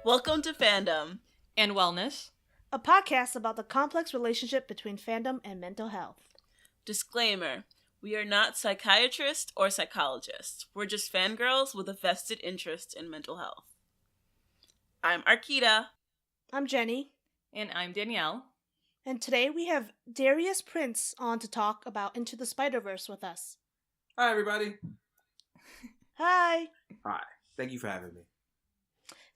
Welcome to Fandom and Wellness, a podcast about the complex relationship between fandom and mental health. Disclaimer: we are not psychiatrists or psychologists. We're just fangirls with a vested interest in mental health. I'm Arkeida. I'm Jenny. and I'm Danielle. And today we have Darais Prince on to talk about Into the Spider-Verse with us. Hi, everybody. Hi. Hi. Thank you for having me.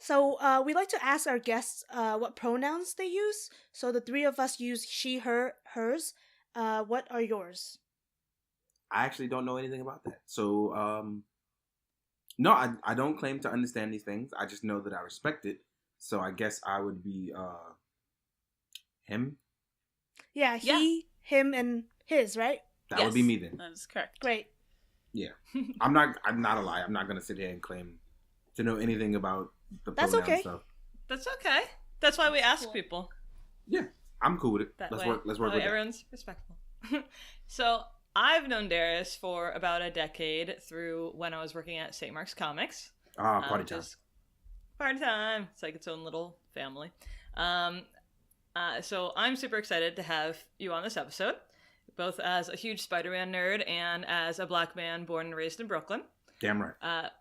So we like to ask our guests what pronouns they use. So the three of us use she, her, hers. What are yours? I actually don't know anything about that. So, no, I don't claim to understand these things. I just know that I respect it. So I guess I would be him. Yeah, he, him, and his, right? That would be me then. That is correct. Great. Yeah. I'm not a lie. I'm not going to sit here and claim to know anything about the That's pronoun okay. stuff. That's okay. That's why we ask people. Yeah, I'm cool with it. Let's Work with that. Everyone's respectful. So I've known Darais for about a decade through when I was working at St. Mark's Comics. Party time. Party time. It's like its own little family. So I'm super excited to have you on this episode, both as a huge Spider-Man nerd and as a black man born and raised in Brooklyn. Damn right.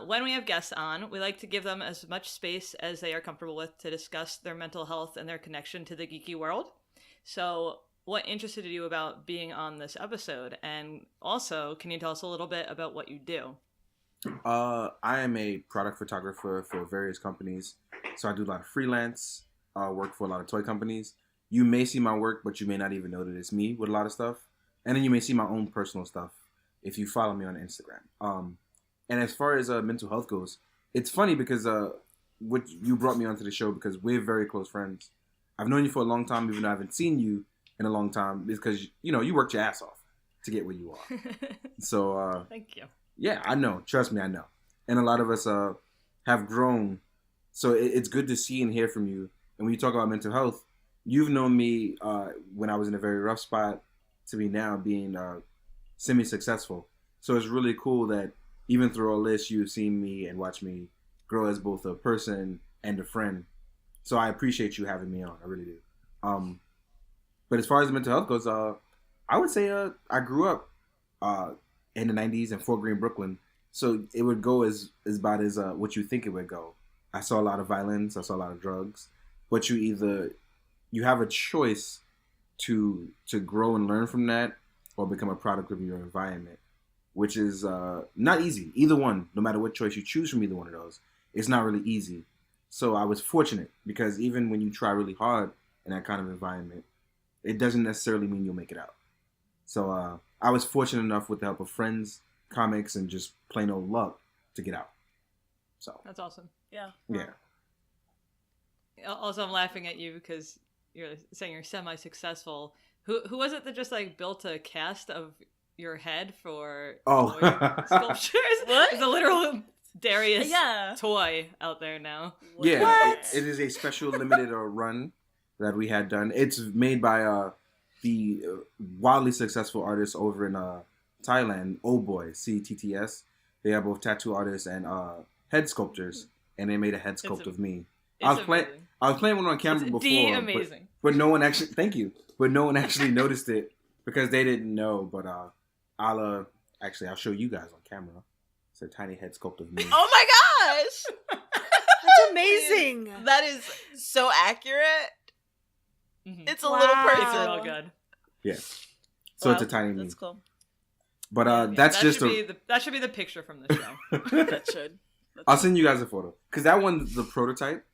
When we have guests on, we like to give them as much space as they are comfortable with to discuss their mental health and their connection to the geeky world. So what interested you about being on this episode? And also, can you tell us a little bit about what you do? I am a product photographer for various companies. So I do a lot of freelance, work for a lot of toy companies. You may see my work, but you may not even know that it's me with a lot of stuff. And then you may see my own personal stuff if you follow me on Instagram. And as far as mental health goes, it's funny because what you brought me onto the show because we're very close friends. I've known you for a long time, even though I haven't seen you in a long time, because you worked your ass off to get where you are. So thank you. Yeah, I know. Trust me, I know. And a lot of us have grown. So it's good to see and hear from you. And when you talk about mental health, you've known me when I was in a very rough spot to me now being semi-successful. So it's really cool that even through all this, you've seen me and watched me grow as both a person and a friend. So I appreciate you having me on. I really do. But as far as mental health goes, I would say I grew up in the 90s in Fort Greene, Brooklyn. So it would go as about as what you think it would go. I saw a lot of violence. I saw a lot of drugs. But you have a choice to grow and learn from that or become a product of your environment, which is not easy. Either one, no matter what choice you choose from either one of those, it's not really easy. So I was fortunate because even when you try really hard in that kind of environment, it doesn't necessarily mean you'll make it out. So I was fortunate enough with the help of friends, comics, and just plain old luck to get out. So that's awesome. Yeah. Yeah. Also, I'm laughing at you because you're saying you're semi-successful. Who was it that just built a cast of your head for sculptures? What? It's a literal Darais Yeah. toy out there now. Yeah, What? it is a special limited run that we had done. It's made by the wildly successful artist over in Thailand, Old Boy, CTTS. They are both tattoo artists and head sculptors, and they made a head sculpt of me. I was playing one on camera before, amazing. But no one actually. Thank you, but no one actually noticed it because they didn't know. But I'll show you guys on camera. It's a tiny head sculpt of me. Oh my gosh! That's amazing. That is so accurate. Mm-hmm. It's a Wow. little It's person. real good. Yeah. So Wow, it's a tiny me. That's cool. But that's just that should be the picture from the show. That should. I'll send you guys a photo because that one's the prototype,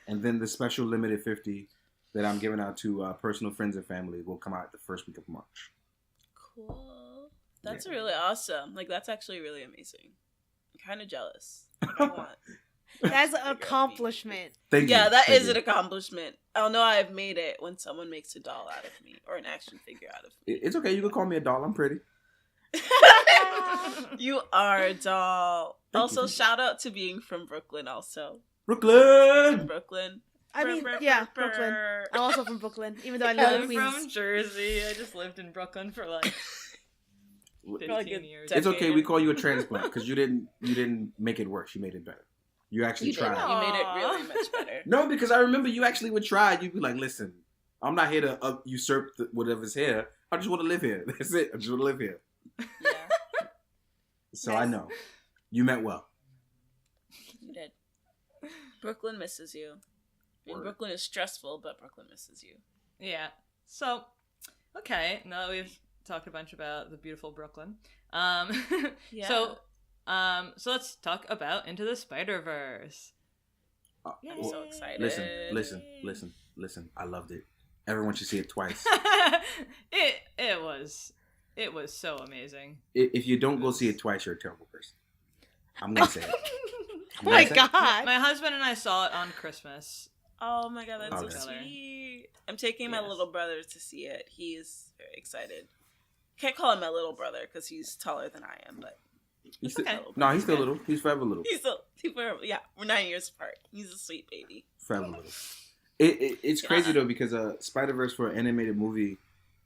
and then the special limited 50 that I'm giving out to personal friends and family will come out the first week of March. Cool. That's Yeah. really awesome. That's actually really amazing. I'm kind of jealous. I want. That's an accomplishment. Thank you. Yeah, that Thank is you. an accomplishment. I'll know I've made it when someone makes a doll out of me or an action figure out of me. It's okay. You can call me a doll. I'm pretty. You are a doll. Thank Also, you. shout out to being from Brooklyn. Also, Brooklyn. Brooklyn. I mean, yeah, Brooklyn. I'm also from Brooklyn, even though I live in I'm Queens. from Jersey. I just lived in Brooklyn for 15 Like a years. decade. It's okay. We call you a transplant because you didn't make it worse. You made it better. You actually You did. tried. You made it really much better. No, because I remember you actually would try. You'd be like, listen, I'm not here to usurp whatever's here. I just want to live here. That's it. I just want to live here. Yeah. So I know. You meant well. You did. Brooklyn misses you. I mean, Word. Brooklyn is stressful, but Brooklyn misses you. Yeah. So, okay, now that we've talked a bunch about the beautiful Brooklyn. Yeah. So let's talk about Into the Spider-Verse. I'm so excited. Listen. I loved it. Everyone should see it twice. It was so amazing. If you don't go see it twice, you're a terrible person. I'm gonna say it. Oh my god. My husband and I saw it on Christmas. Oh my god, that's Okay. so sweet. I'm taking my Yes. little brother to see it. He is very excited. Can't call him my little brother because he's taller than I am, but He's still, Okay. No, he's still little. He's forever little. we're 9 years apart. He's a sweet baby. Forever little. It's crazy Yeah. though because Spider-Verse for an animated movie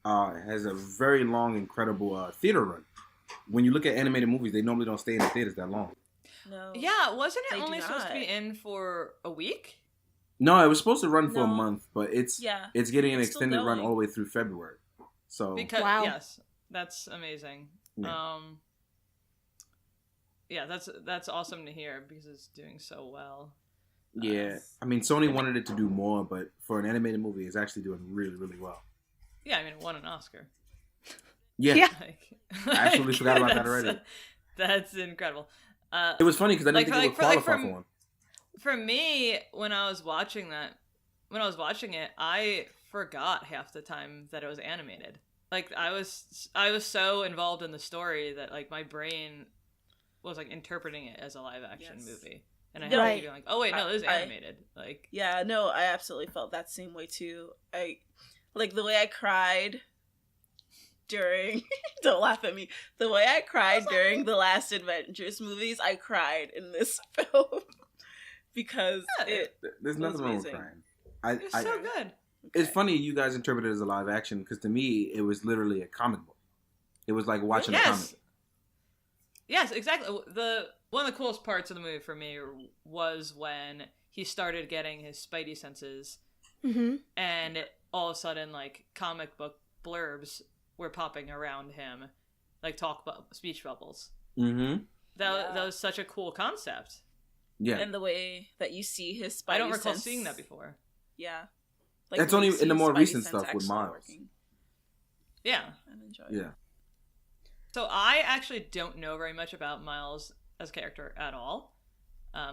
has a very long, incredible theater run. When you look at animated movies, they normally don't stay in the theaters that long. No. Yeah, wasn't it They do only supposed to be not. in for a week? No, it was supposed to run for a No. month, but it's Yeah. getting an It's still extended run going. all the way through February. So Because Wow. yes, that's amazing. Yeah. Yeah, that's awesome to hear because it's doing so well. yeah, I mean Sony wanted it to do more, but for an animated movie, it's actually doing really, really well. Yeah, I mean, it won an Oscar. Yeah, Yeah. Like, I absolutely forgot about that that's- already. That's incredible. It was funny because I didn't Like, think it would for- like, qualify from- for one. For me, when I was watching it, I forgot half the time that it was animated. Like I was so involved in the story that like my brain was like interpreting it as a live action Yes. movie, and I Yeah. had Right. to be like, oh wait, no, this is I- animated. Like Yeah, no, I absolutely felt that same way too. I like the way I cried during don't laugh at me. The way I cried during the last Avengers movies, I cried in this film because Yeah. There's it nothing was wrong with amazing. crying. it's so good. It's funny you guys interpret it as a live action because to me it was literally a comic book. It was like watching a Yes. comic. Yes, exactly. One of the coolest parts of the movie for me was when he started getting his spidey senses, Mm-hmm. and all of a sudden, like comic book blurbs were popping around him, like speech bubbles. Mm-hmm. That was such a cool concept. Yeah, And the way that you see his spidey I don't recall sense- seeing that before. Yeah. That's when only you in the see more spidey recent sense stuff with actually Miles. working. Yeah. I'm enjoying yeah. So I actually don't know very much about Miles as a character at all,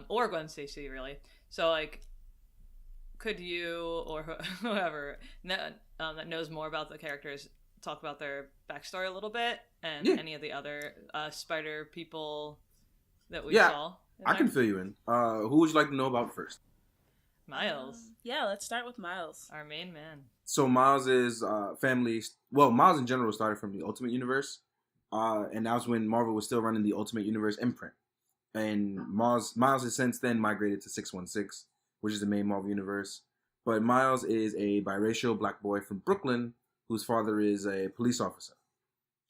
or Gwen Stacy really. So like, could you or whoever that knows more about the characters talk about their backstory a little bit and Yeah. any of the other spider people that we Yeah, saw? in I can there? fill you in. Who would you like to know about first? Miles, Yeah, let's start with Miles. our main man. So Miles' family, well, Miles in general started from the Ultimate Universe, and that was when Marvel was still running the Ultimate Universe imprint. And Miles has since then migrated to 616, which is the main Marvel universe. But Miles is a biracial black boy from Brooklyn whose father is a police officer.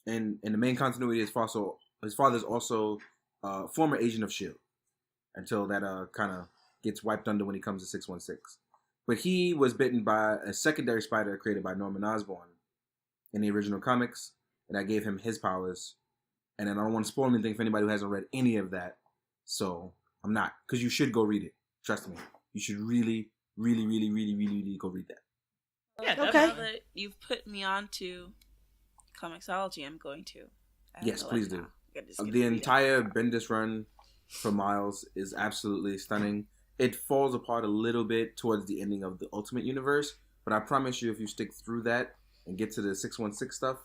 And in the main continuity, his father is also a former agent of S.H.I.E.L.D. until that kind of gets wiped under when he comes to 616. But he was bitten by a secondary spider created by Norman Osborn in the original comics, and that gave him his powers. And then I don't want to spoil anything for anybody who hasn't read any of that, so I'm not, because you should go read it. Trust me, you should really, really, really, really, really, really go read that. Yeah, Now definitely. that you've put me on to Comixology, I'm going to. I have Yes, no please life do. now. I gotta just get The to read it. entire Bendis run for Miles is absolutely stunning. It falls apart a little bit towards the ending of the Ultimate Universe, but I promise you, if you stick through that and get to the 616 stuff,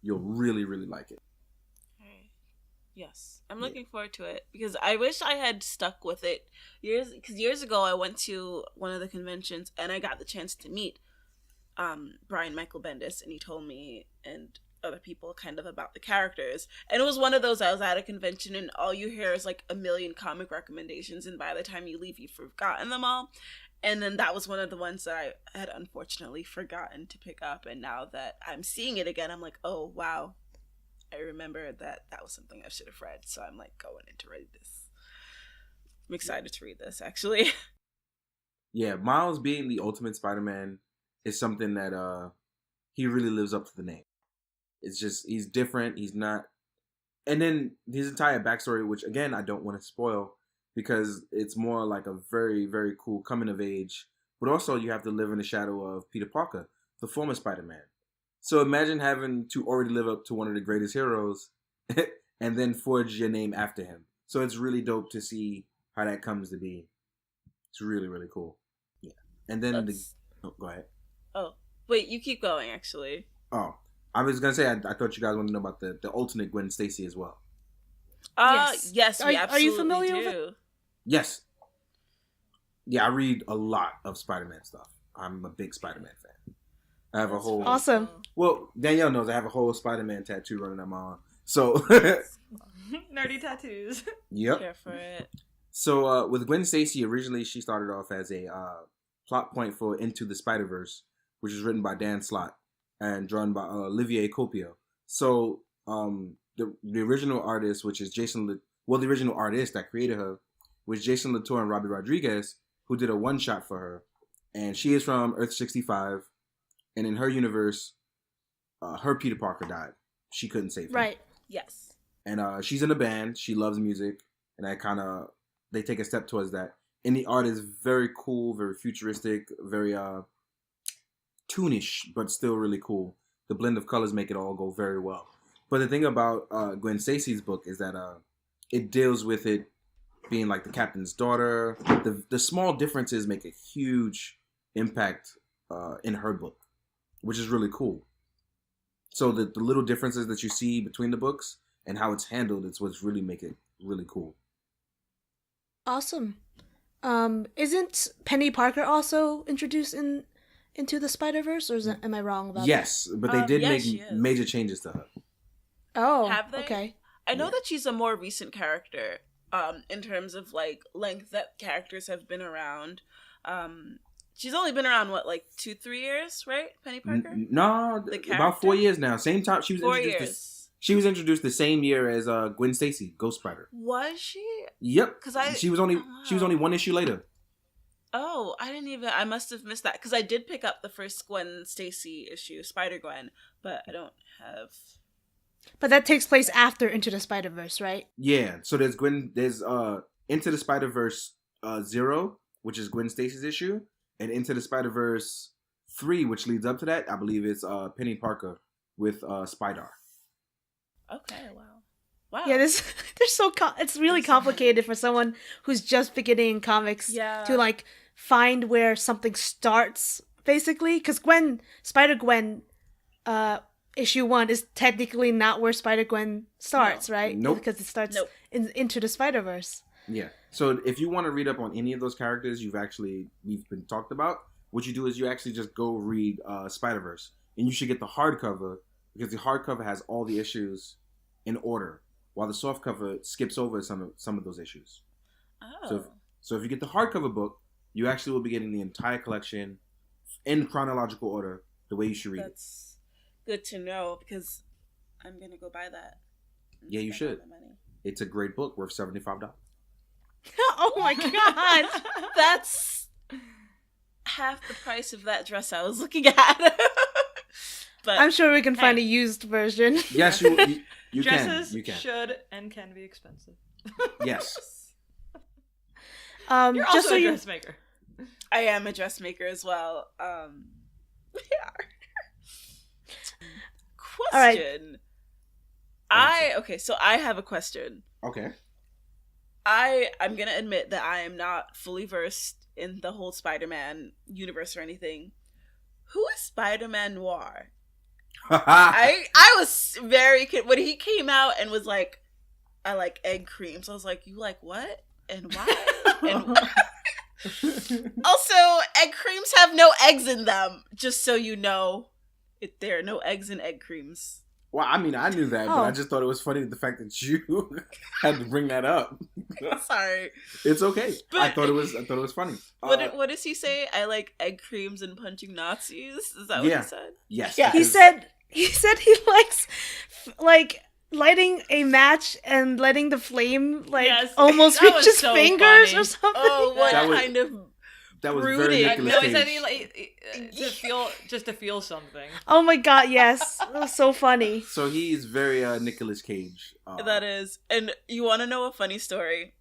you'll really, really like it. Alright. Yes, I'm Yeah. looking forward to it because I wish I had stuck with it years ago. I went to one of the conventions and I got the chance to meet Brian Michael Bendis, and he told me and other people kind of about the characters. And it was one of those, I was at a convention and all you hear is like a million comic recommendations, and by the time you leave, you've forgotten them all. And then that was one of the ones that I had unfortunately forgotten to pick up, and now that I'm seeing it again, I'm like, oh wow, I remember that was something I should have read, so I'm like going in to read this. I'm excited to read this, actually. Yeah, Miles being the ultimate Spider-Man is something that he really lives up to the name. It's just, he's different, he's not... And then his entire backstory, which again, I don't want to spoil, because it's more like a very, very cool coming of age. But also you have to live in the shadow of Peter Parker, the former Spider-Man. So imagine having to already live up to one of the greatest heroes and then forge your name after him. So it's really dope to see how that comes to be. It's really, really cool. Yeah. And then go ahead. Oh, wait, you keep going, actually. Oh, I was going to say, I thought you guys wanted to know about the alternate Gwen Stacy as well. Yes, we absolutely are you familiar do. with it? Yes. Yeah, I read a lot of Spider-Man stuff. I'm a big Spider-Man fan. I have a whole... Awesome. Well, Danielle knows I have a whole Spider-Man tattoo running on my arm. So... Nerdy tattoos. Yep. Care for it. So with Gwen Stacy, originally she started off as a plot point for Into the Spider-Verse, which is written by Dan Slott and drawn by Olivier Coipel. So the original artist, which is the original artist that created her, was Jason Latour and Robbie Rodriguez, who did a one-shot for her. And she is from Earth 65. And in her universe, her Peter Parker died. She couldn't save him. Right. Yes. And she's in a band. She loves music. And they take a step towards that. And the art is very cool, very futuristic, very toonish, but still really cool. The blend of colors make it all go very well. But the thing about Gwen Stacy's book is that it deals with it being like the captain's daughter. The small differences make a huge impact in her book, which is really cool. So the little differences that you see between the books and how it's handled is what's really make it really cool. Awesome. Isn't Penny Parker also introduced into the Spider-Verse, or am I wrong about that? Yes, but they did yes, make major changes to her. Oh, Have they? okay. I know that she's a more recent character, in terms of like length that characters have been around. She's only been around 2-3 years, right? Penny Parker? No, about 4 years now. Same time she was 4 introduced. years. She was introduced the same year as Gwen Stacy, Ghost Spider. Was she? Yep. Because she was only one issue later. Oh, I must have missed that, because I did pick up the first Gwen Stacy issue, Spider-Gwen, but I don't have... But that takes place after Into the Spider-Verse, right? Yeah, so there's Into the Spider-Verse 0, which is Gwen Stacy's issue, and Into the Spider-Verse 3, which leads up to that, I believe it's Penny Parker with Spider. Okay, wow. Yeah, they're so it's really complicated for someone who's just beginning comics to find where something starts, basically, because Spider-Gwen issue 1 is technically not where Spider-Gwen starts, right? Nope. Because it starts Into the Spider-Verse. Yeah. So if you want to read up on any of those characters we've been talked about, what you do is you actually just go read Spider-Verse. And you should get the hardcover, because the hardcover has all the issues in order, while the softcover skips over some of those issues. Oh. So if you get the hardcover book, you actually will be getting the entire collection in chronological order, the way you should read it. That's good to know, because I'm going to go buy that. Yeah, you should. It's a great book worth $75. Oh my god! That's half the price of that dress I was looking at. But I'm sure we can find a used version. Yes, you Dresses can. You can. should and can be expensive. Yes. You're also a dressmaker. I am a dressmaker as well. Yeah. Question. Right. So I have a question. Okay. I'm gonna admit that I am not fully versed in the whole Spider-Man universe or anything. Who is Spider-Man Noir? I was very when he came out and was like, I like egg creams. I was like, you like what and why? And also, egg creams have no eggs in them. Just so you know, there are no eggs in egg creams. Well, I mean, I knew that, but I just thought it was funny the fact that you had to bring that up. Sorry, it's okay. But I thought it was funny. What does he say? I like egg creams and punching Nazis. Is that what he said? Yes. Yeah. He said he likes lighting a match and letting the flame almost that reach was his so fingers funny. or something. Oh, what That was- kind of That was very brooding. Nicolas No, Cage. he said to feel something. Oh my god, yes. It was so funny. So he's very Nicolas Cage. That is. And you want to know a funny story?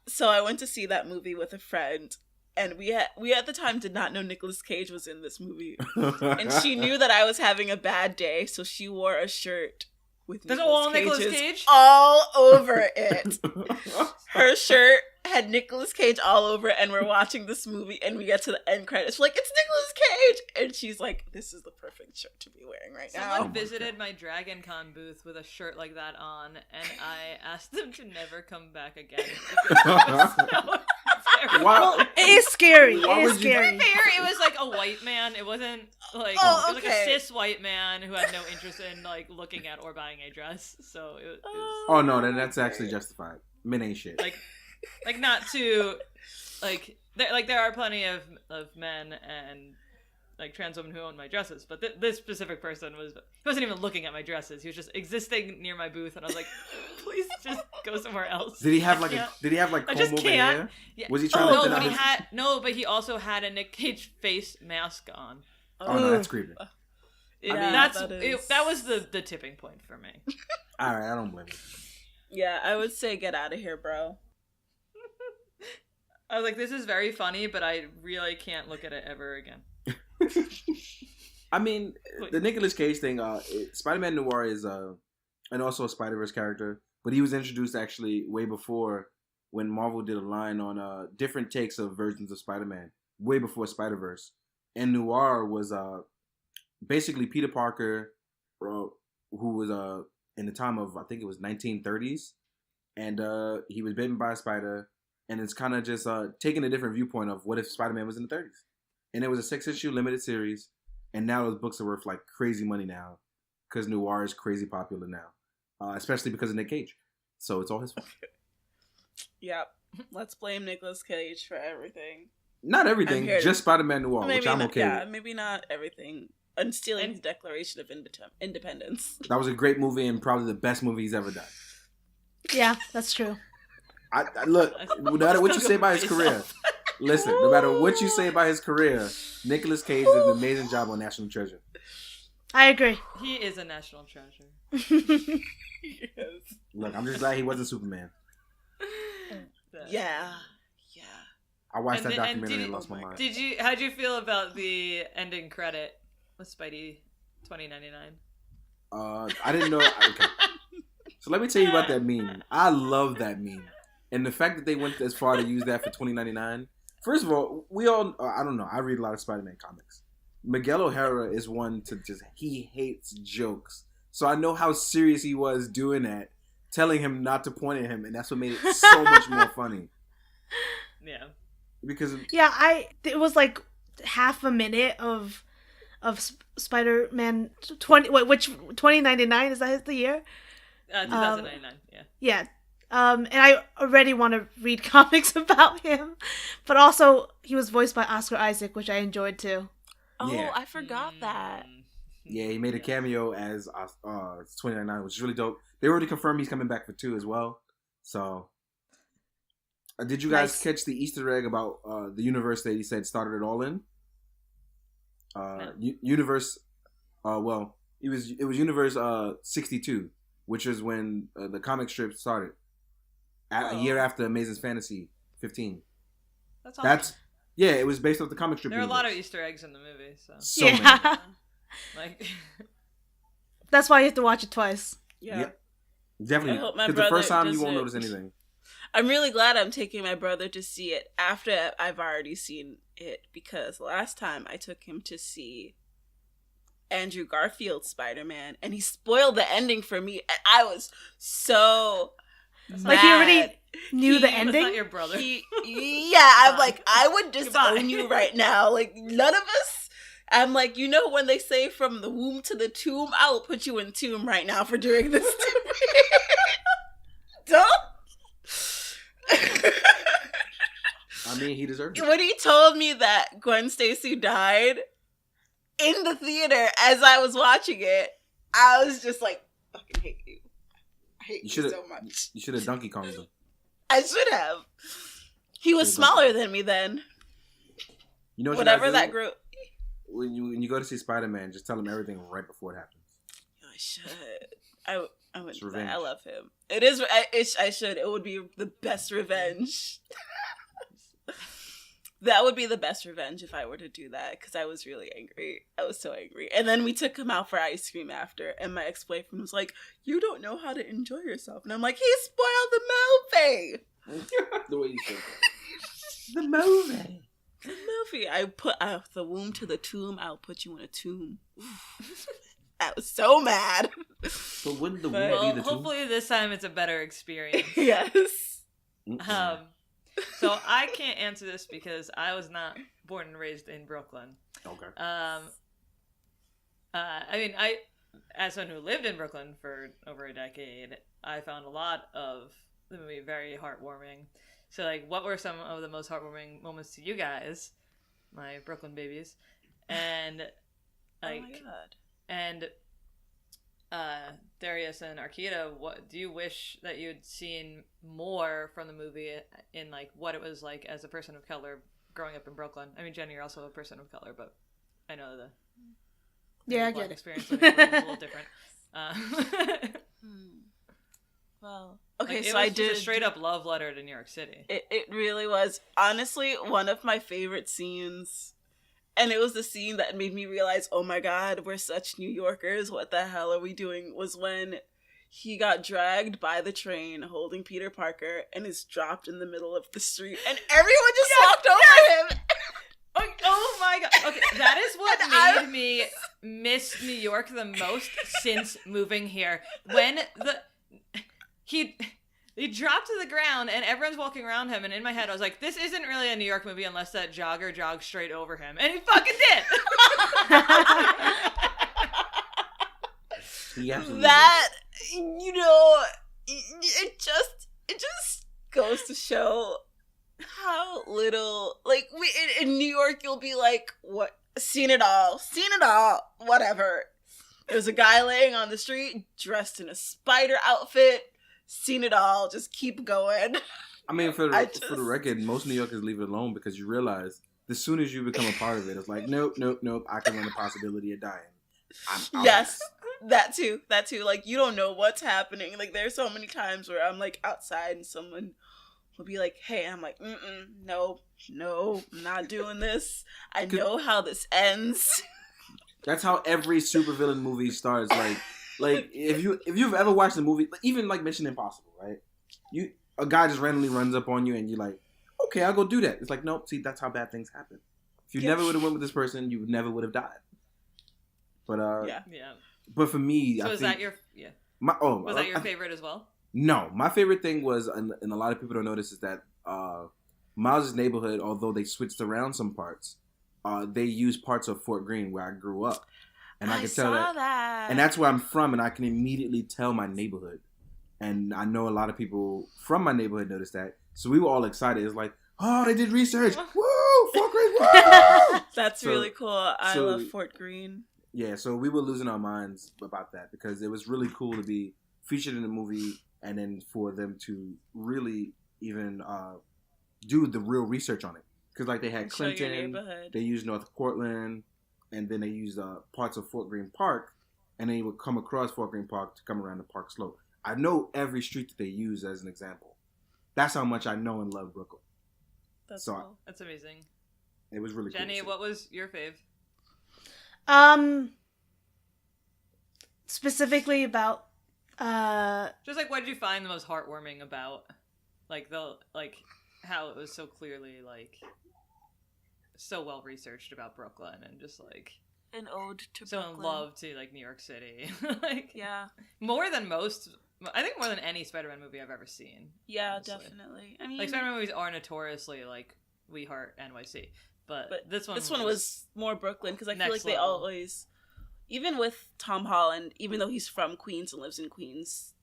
So I went to see that movie with a friend, and we at the time did not know Nicolas Cage was in this movie. And she knew that I was having a bad day, so she wore a shirt with Nicolas Cage all over it. Her shirt had Nicolas Cage all over it, and we're watching this movie, and we get to the end credits. We're like, it's Nicolas Cage! And she's like, this is the perfect shirt to be wearing right now. Someone visited my Dragon Con booth with a shirt like that on, and I asked them to never come back again. Well, it is scary. It is To scary. be fair, it was like a white man. It wasn't like it was like a cis white man who had no interest in like looking at or buying a dress. So it was, Oh no, then that's actually justified. Men ain't shit. like not to there are plenty of men and like trans women who own my dresses, but this specific person wasn't even looking at my dresses. He was just existing near my booth, and I was like, please just go somewhere else. Did he have like I just comb over can't. hair? Yeah. Was he trying to thin out but he also had a Nick Cage face mask on. Oh no, that's creepy. Yeah, I mean, that was the tipping point for me. All right, I don't blame you. Yeah, I would say get out of here, bro. I was like, this is very funny, but I really can't look at it ever again. I mean, the Nicolas Cage thing, Spider-Man Noir is and also a Spider-Verse character, but he was introduced actually way before when Marvel did a line on different takes of versions of Spider-Man, way before Spider-Verse. And Noir was basically Peter Parker, who was in the time of, I think it was 1930s, and he was bitten by a spider, and it's kind of just taking a different viewpoint of what if Spider-Man was in the 30s. And it was a 6-issue limited series, and now those books are worth like crazy money now, because Noir is crazy popular now, especially because of Nick Cage. So it's all his fault. Yep. Let's blame Nicolas Cage for everything. Not everything, just Spider-Man Noir, maybe which I'm not, okay yeah, with. maybe not everything. And stealing the Declaration of Independence. That was a great movie and probably the best movie he's ever done. Yeah, that's true. I look, no matter what you say about his career, listen, no matter what you say about his career, Nicolas Cage did an amazing job on National Treasure. I agree. He is a national treasure. Yes. Look, I'm just glad he wasn't Superman. Yeah. I watched that documentary and lost my mind. How'd you feel about the ending credit with Spidey 2099? I didn't know. Okay. So let me tell you about that meme. I love that meme. And the fact that they went as far to use that for 2099. First of all, we all, I don't know, I read a lot of Spider-Man comics. Miguel O'Hara is one to he hates jokes. So I know how serious he was doing that, telling him not to point at him, and that's what made it so much more funny. Yeah. Because it was like half a minute of Spider-Man 2099, is that the year? 2099, yeah. Yeah. And I already want to read comics about him, but also he was voiced by Oscar Isaac, which I enjoyed too. Oh, yeah. I forgot that. Yeah, he made a cameo as 2099, which is really dope. They already confirmed he's coming back for 2 as well. So, did you guys catch the Easter egg about the universe that he said started it all in? Universe. Well, it was Universe 62, which is when the comic strip started. A year after Amazing Fantasy 15. That's awesome. Yeah, it was based off the comic strip. There are universe. a lot of Easter eggs in the movie, so yeah. many. Like, that's why you have to watch it twice. Yeah. Definitely. Because the first time you won't notice anything. I'm really glad I'm taking my brother to see it after I've already seen it, because last time I took him to see Andrew Garfield's Spider-Man, and he spoiled the ending for me, and I was so mad. Like he already knew the ending? Was not your brother. I'm like, I would disown you right now. Like, none of us. I'm like, you know when they say from the womb to the tomb, I will put you in tomb right now for doing this to me. Don't. I mean, he deserved it. When he told me that Gwen Stacy died in the theater as I was watching it, I was just like, fucking hate you. I hate you so much. You should have Donkey Konged him. I should have. He was smaller than me then. You know what whatever that group. When you go to see Spider-Man, just tell him everything right before it happens. I should. I would do that. I love him. It is. I should. It would be the best revenge. That would be the best revenge if I were to do that, because I was really angry. I was so angry. And then we took him out for ice cream after, and my ex-boyfriend was like, "You don't know how to enjoy yourself." And I'm like, "He spoiled the movie." The way you said that. The movie. The movie. I put the womb to the tomb. I'll put you in a tomb. I was so mad. So wouldn't the womb be the tomb? Hopefully this time it's a better experience. Yes. So I can't answer this because I was not born and raised in Brooklyn. Okay. I mean, as someone who lived in Brooklyn for over a decade, I found a lot of the movie very heartwarming. So, like, what were some of the most heartwarming moments to you guys, my Brooklyn babies? And, like, oh my God. And Darais and Arkeida, what do you wish that you'd seen more from the movie in, like, what it was like as a person of color growing up in Brooklyn? I mean, Jenny, you're also a person of color, but I know the I get it. experience is a little different. Well, okay, like, so I did a straight up love letter to New York City. It really was. Honestly, one of my favorite scenes, and it was the scene that made me realize, oh my God, we're such New Yorkers. What the hell are we doing? Was when he got dragged by the train holding Peter Parker and is dropped in the middle of the street, and everyone just walked over him. Oh my God. Okay, that is what made me miss New York the most since moving here. When he dropped to the ground and everyone's walking around him, and in my head I was like, this isn't really a New York movie unless that jogger jogs straight over him. And he fucking did! That, you know, it just goes to show how little, like, in New York you'll be like, what, seen it all, whatever. There's a guy laying on the street dressed in a spider outfit. Seen it all. Just keep going. I mean, for the record, most New Yorkers leave it alone because you realize as soon as you become a part of it, it's like, nope. I can run the possibility of dying. Yes, that too. Like, you don't know what's happening. Like, there's so many times where I'm like outside and someone will be like, "Hey," I'm like, no, I'm not doing this. I know how this ends. That's how every supervillain movie starts. Like if you've ever watched a movie, even like Mission Impossible, right? A guy just randomly runs up on you and you're like, okay, I'll go do that. It's like, nope, see, that's how bad things happen. If you never would have went with this person, you never would have died. But yeah. But for me, so I was think that your was that your favorite as well? No, my favorite thing was, and a lot of people don't notice, is that Miles' neighborhood, although they switched around some parts, they used parts of Fort Greene where I grew up. And I could tell that. And that's where I'm from, and I can immediately tell my neighborhood. And I know a lot of people from my neighborhood noticed that. So we were all excited. It's like, oh, they did research. Woo! Fort Greene, woo! That's really cool. I love Fort Greene. Yeah, so we were losing our minds about that because it was really cool to be featured in the movie and then for them to really even do the real research on it. Because like they had Clinton, they used North Portland, and then they used parts of Fort Greene Park, and then you would come across Fort Greene Park to come around the Park Slope. I know every street that they use as an example. That's how much I know and love Brooklyn. That's cool. That's amazing. It was really Jenny, cool. what was your fave? Specifically about just like, what did you find the most heartwarming about, like how it was so clearly like so well researched about Brooklyn and just like an ode to so Brooklyn. In love to like New York City. Like, yeah, more than any Spider-Man movie I've ever seen. Yeah, honestly. definitely. I mean, like, Spider-Man movies are notoriously like We Heart NYC, but this one was more Brooklyn because I feel like they always, even with Tom Holland, even though he's from Queens and lives in Queens,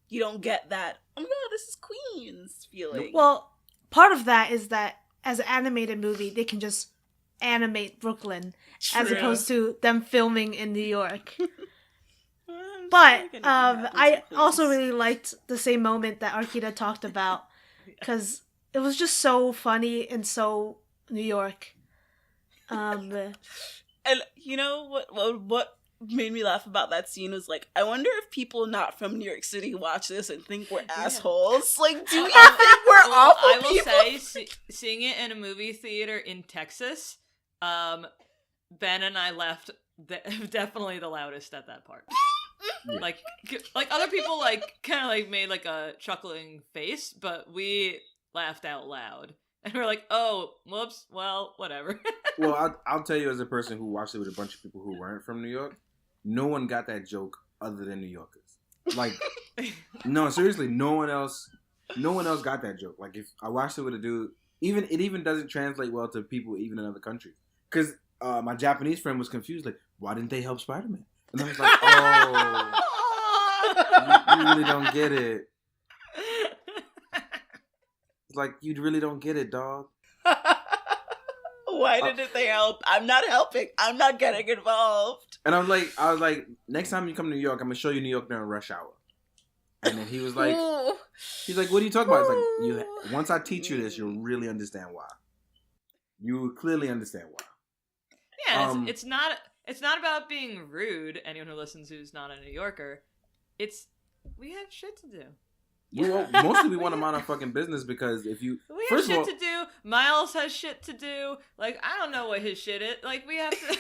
you don't get that, oh my God, this is Queens feeling. Well, part of that is that as an animated movie, they can just animate Brooklyn as opposed to them filming in New York. But I also really liked the same moment that Arkeida talked about, because it was just so funny and so New York. And you know what made me laugh about that scene was like, I wonder if people not from New York City watch this and think we're assholes. Like, do you think we're awful I will people? say, seeing it in a movie theater in Texas, Ben and I laughed definitely the loudest at that part. Like other people kind of made a chuckling face, but we laughed out loud. And we're like, oh, whoops, well, whatever. Well, I'll tell you, as a person who watched it with a bunch of people who weren't from New York, no one got that joke other than New Yorkers. Like, no, seriously, no one else got that joke. Like, if I watched it with a dude, it even doesn't translate well to people even in other countries. Because my Japanese friend was confused, like, why didn't they help Spider-Man? And I was like, oh, you really don't get it. Like, you really don't get it, dog. Why didn't they help? I'm not helping. I'm not getting involved. And I was like, next time you come to New York, I'm gonna show you New York during rush hour. And then he was like, what are you talking about? It's like, once I teach you this, you'll really understand why. You will clearly understand why. Yeah, it's not about being rude. Anyone who listens who's not a New Yorker, we have shit to do. Mostly we want to mind our fucking business, because if you... We have shit to do. Miles has shit to do. Like, I don't know what his shit is. Like, we have to...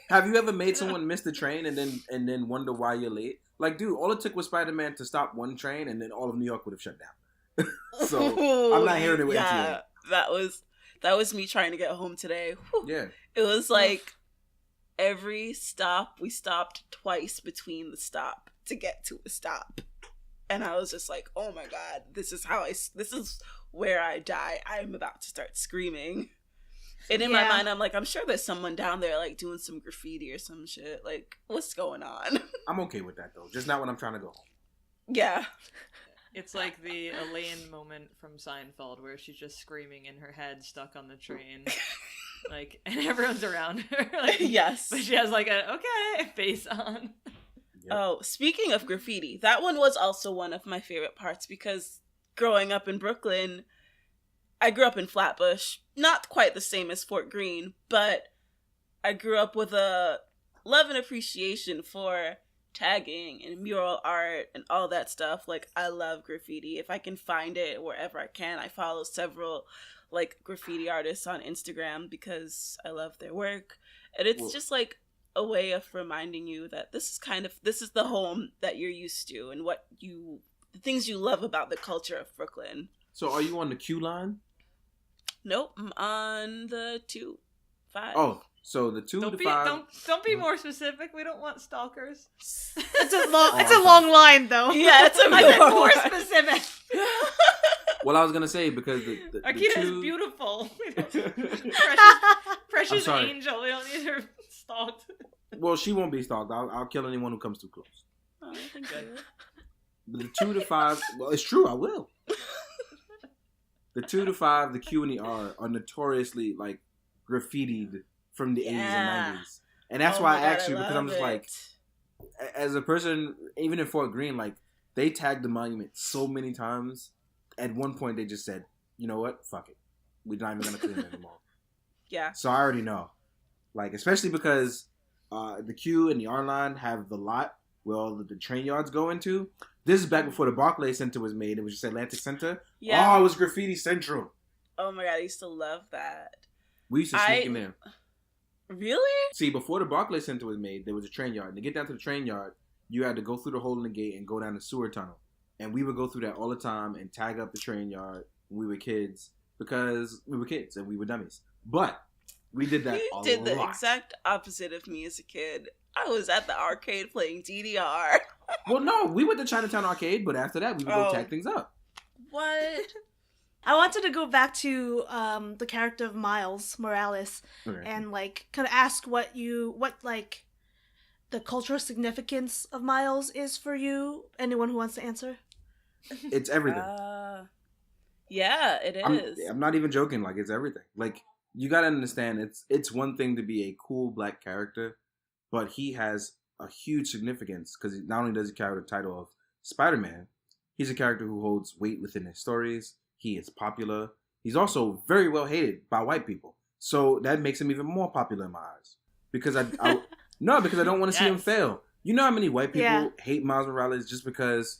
Have you ever made someone miss the train and then wonder why you're late? Like, dude, all it took was Spider-Man to stop one train and then all of New York would have shut down. So, I'm not hearing it with MTA. That was me trying to get home today. Whew. Yeah. It was like every stop, we stopped twice between the stop to get to a stop. And I was just like, oh my God, this is where I die. I'm about to start screaming. And in my mind, I'm like, I'm sure there's someone down there like doing some graffiti or some shit. Like, what's going on? I'm okay with that though. Just not when I'm trying to go home. Yeah. It's like the Elaine moment from Seinfeld where she's just screaming in her head stuck on the train. Like, and everyone's around her. Like, yes. But she has like a face on. Yep. Oh, speaking of graffiti, that one was also one of my favorite parts, because growing up in Brooklyn, I grew up in Flatbush. Not quite the same as Fort Greene, but I grew up with a love and appreciation for tagging and mural art and all that stuff. Like, I love graffiti. If I can find it wherever I can, I follow several like graffiti artists on Instagram because I love their work. And it's just like a way of reminding you that this is the home that you're used to and the things you love about the culture of Brooklyn. So are you on the Q line? Nope, I'm on the 2-5. Oh, so the 2 to 5. Don't be more specific. We don't want stalkers. It's a long line though. Yeah, it's more specific. Well, I was gonna say, because the Arkeida is two... beautiful. Precious angel. We don't need her stalked. Well, she won't be stalked. I'll kill anyone who comes too close. Oh, I think I will. The 2 to 5. Well, it's true. I will. The 2 to 5, the Q and the R are notoriously like graffitied from the 80s and 90s, and that's why I asked you, because I'm just like, as a person, even in Fort Greene, like, they tagged the monument so many times. At one point, they just said, "You know what? Fuck it. We're not even gonna clean it anymore." Yeah. So I already know, like, especially because the Q and the R line have the lot where all the train yards go into. This is back before the Barclays Center was made. It was just Atlantic Center. Yeah. Oh, it was Graffiti Central. Oh my God, I used to love that. We used to sneak in there. Really? See, before the Barclays Center was made, there was a train yard. And to get down to the train yard, you had to go through the hole in the gate and go down the sewer tunnel. And we would go through that all the time and tag up the train yard when we were kids, because we were kids and we were dummies. But we did that a lot. You did the exact opposite of me as a kid. I was at the arcade playing DDR. Well, no, we went to Chinatown Arcade, but after that, we would go tag things up. What? I wanted to go back to the character of Miles Morales, and like kind of ask what like the cultural significance of Miles is for you. Anyone who wants to answer? It's everything. Yeah, it is. I'm not even joking. Like, it's everything. Like, you gotta understand, it's one thing to be a cool black character, but he has a huge significance because not only does he carry the title of Spider-Man, he's a character who holds weight within his stories. He is popular. He's also very well hated by white people. So that makes him even more popular in my eyes. Because I don't want to see him fail. You know how many white people hate Miles Morales just because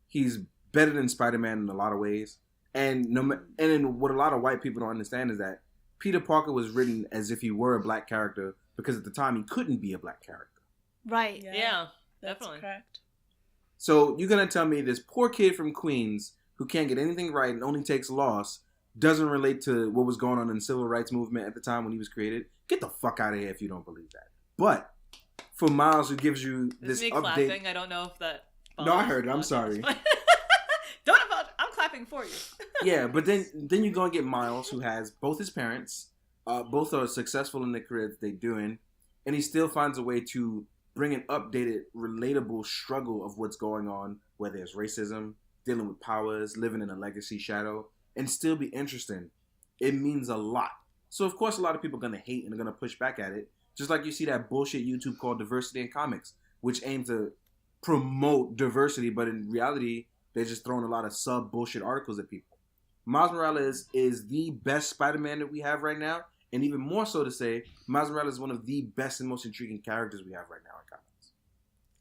he's better than Spider-Man in a lot of ways? And then what a lot of white people don't understand is that Peter Parker was written as if he were a black character because at the time he couldn't be a black character. Right. Yeah, definitely. That's correct. So you're going to tell me this poor kid from Queens who can't get anything right and only takes loss doesn't relate to what was going on in the civil rights movement at the time when he was created? Get the fuck out of here if you don't believe that. But for Miles, who gives you this me update... clapping. I don't know if that... No, I heard it. I'm sorry. Don't apologize. I'm clapping for you. Yeah, but then you're going to get Miles, who has both his parents. Both are successful in the career that they're doing. And he still finds a way to bring an updated, relatable struggle of what's going on, where there's racism, dealing with powers, living in a legacy shadow, and still be interesting. It means a lot. So, of course, a lot of people are going to hate and are going to push back at it. Just like you see that bullshit YouTube called Diversity in Comics, which aims to promote diversity, but in reality, they're just throwing a lot of sub-bullshit articles at people. Miles Morales is the best Spider-Man that we have right now, and even more so to say, Miles Morales is one of the best and most intriguing characters we have right now in comics.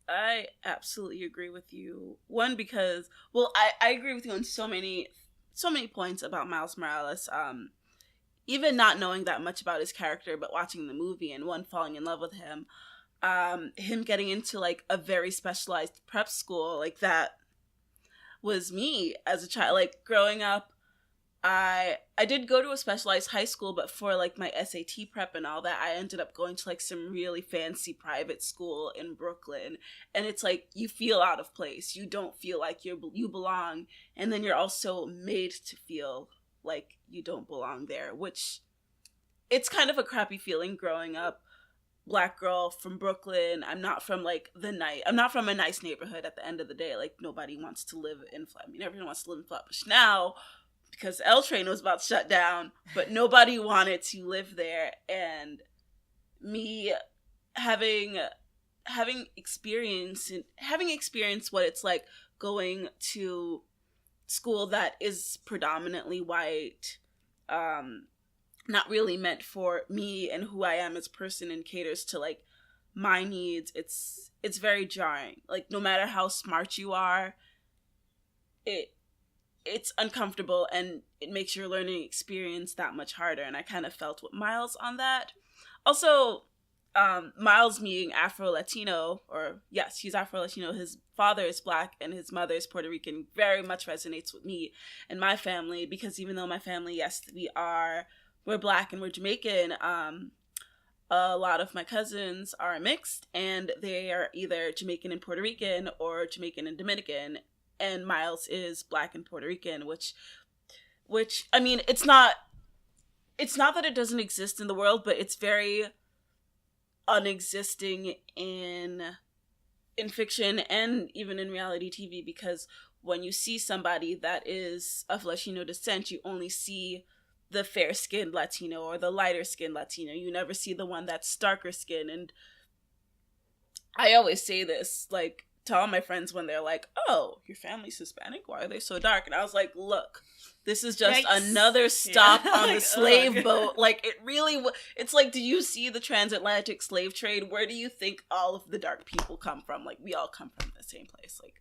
I absolutely agree with you. One, because, I agree with you on so many points about Miles Morales. Even not knowing that much about his character, but watching the movie and falling in love with him, him getting into like a very specialized prep school, like that was me as a child. Like growing up, I did go to a specialized high school, but for like my SAT prep and all that, I ended up going to like some really fancy private school in Brooklyn. And it's like, you feel out of place. You don't feel like you belong. And then you're also made to feel like you don't belong there, which it's kind of a crappy feeling growing up. Black girl from Brooklyn. I'm not from a nice neighborhood at the end of the day. Like nobody wants to live in everyone wants to live in Flatbush now because L Train was about to shut down, but nobody wanted to live there. And me having experienced what it's like going to school that is predominantly white, not really meant for me and who I am as a person, and caters to like my needs. It's very jarring. Like no matter how smart you are, it's uncomfortable and it makes your learning experience that much harder. And I kind of felt with Miles on that. Also, Miles being Afro-Latino, or yes, he's Afro-Latino. His father is Black and his mother is Puerto Rican. Very much resonates with me and my family, because even though my family, yes, we're Black and we're Jamaican, a lot of my cousins are mixed and they are either Jamaican and Puerto Rican or Jamaican and Dominican. And Miles is Black and Puerto Rican, which I mean, it's not that it doesn't exist in the world, but it's very unexisting in fiction and even in reality TV, because when you see somebody that is of Latino descent, you only see the fair-skinned Latino or the lighter-skinned Latino. You never see the one that's darker skin. And I always say this, like, to all my friends when they're like, oh, your family's Hispanic? Why are they so dark? And I was like, look, this is just another stop on the slave boat. Like, it's like, do you see the transatlantic slave trade? Where do you think all of the dark people come from? Like, we all come from the same place. Like,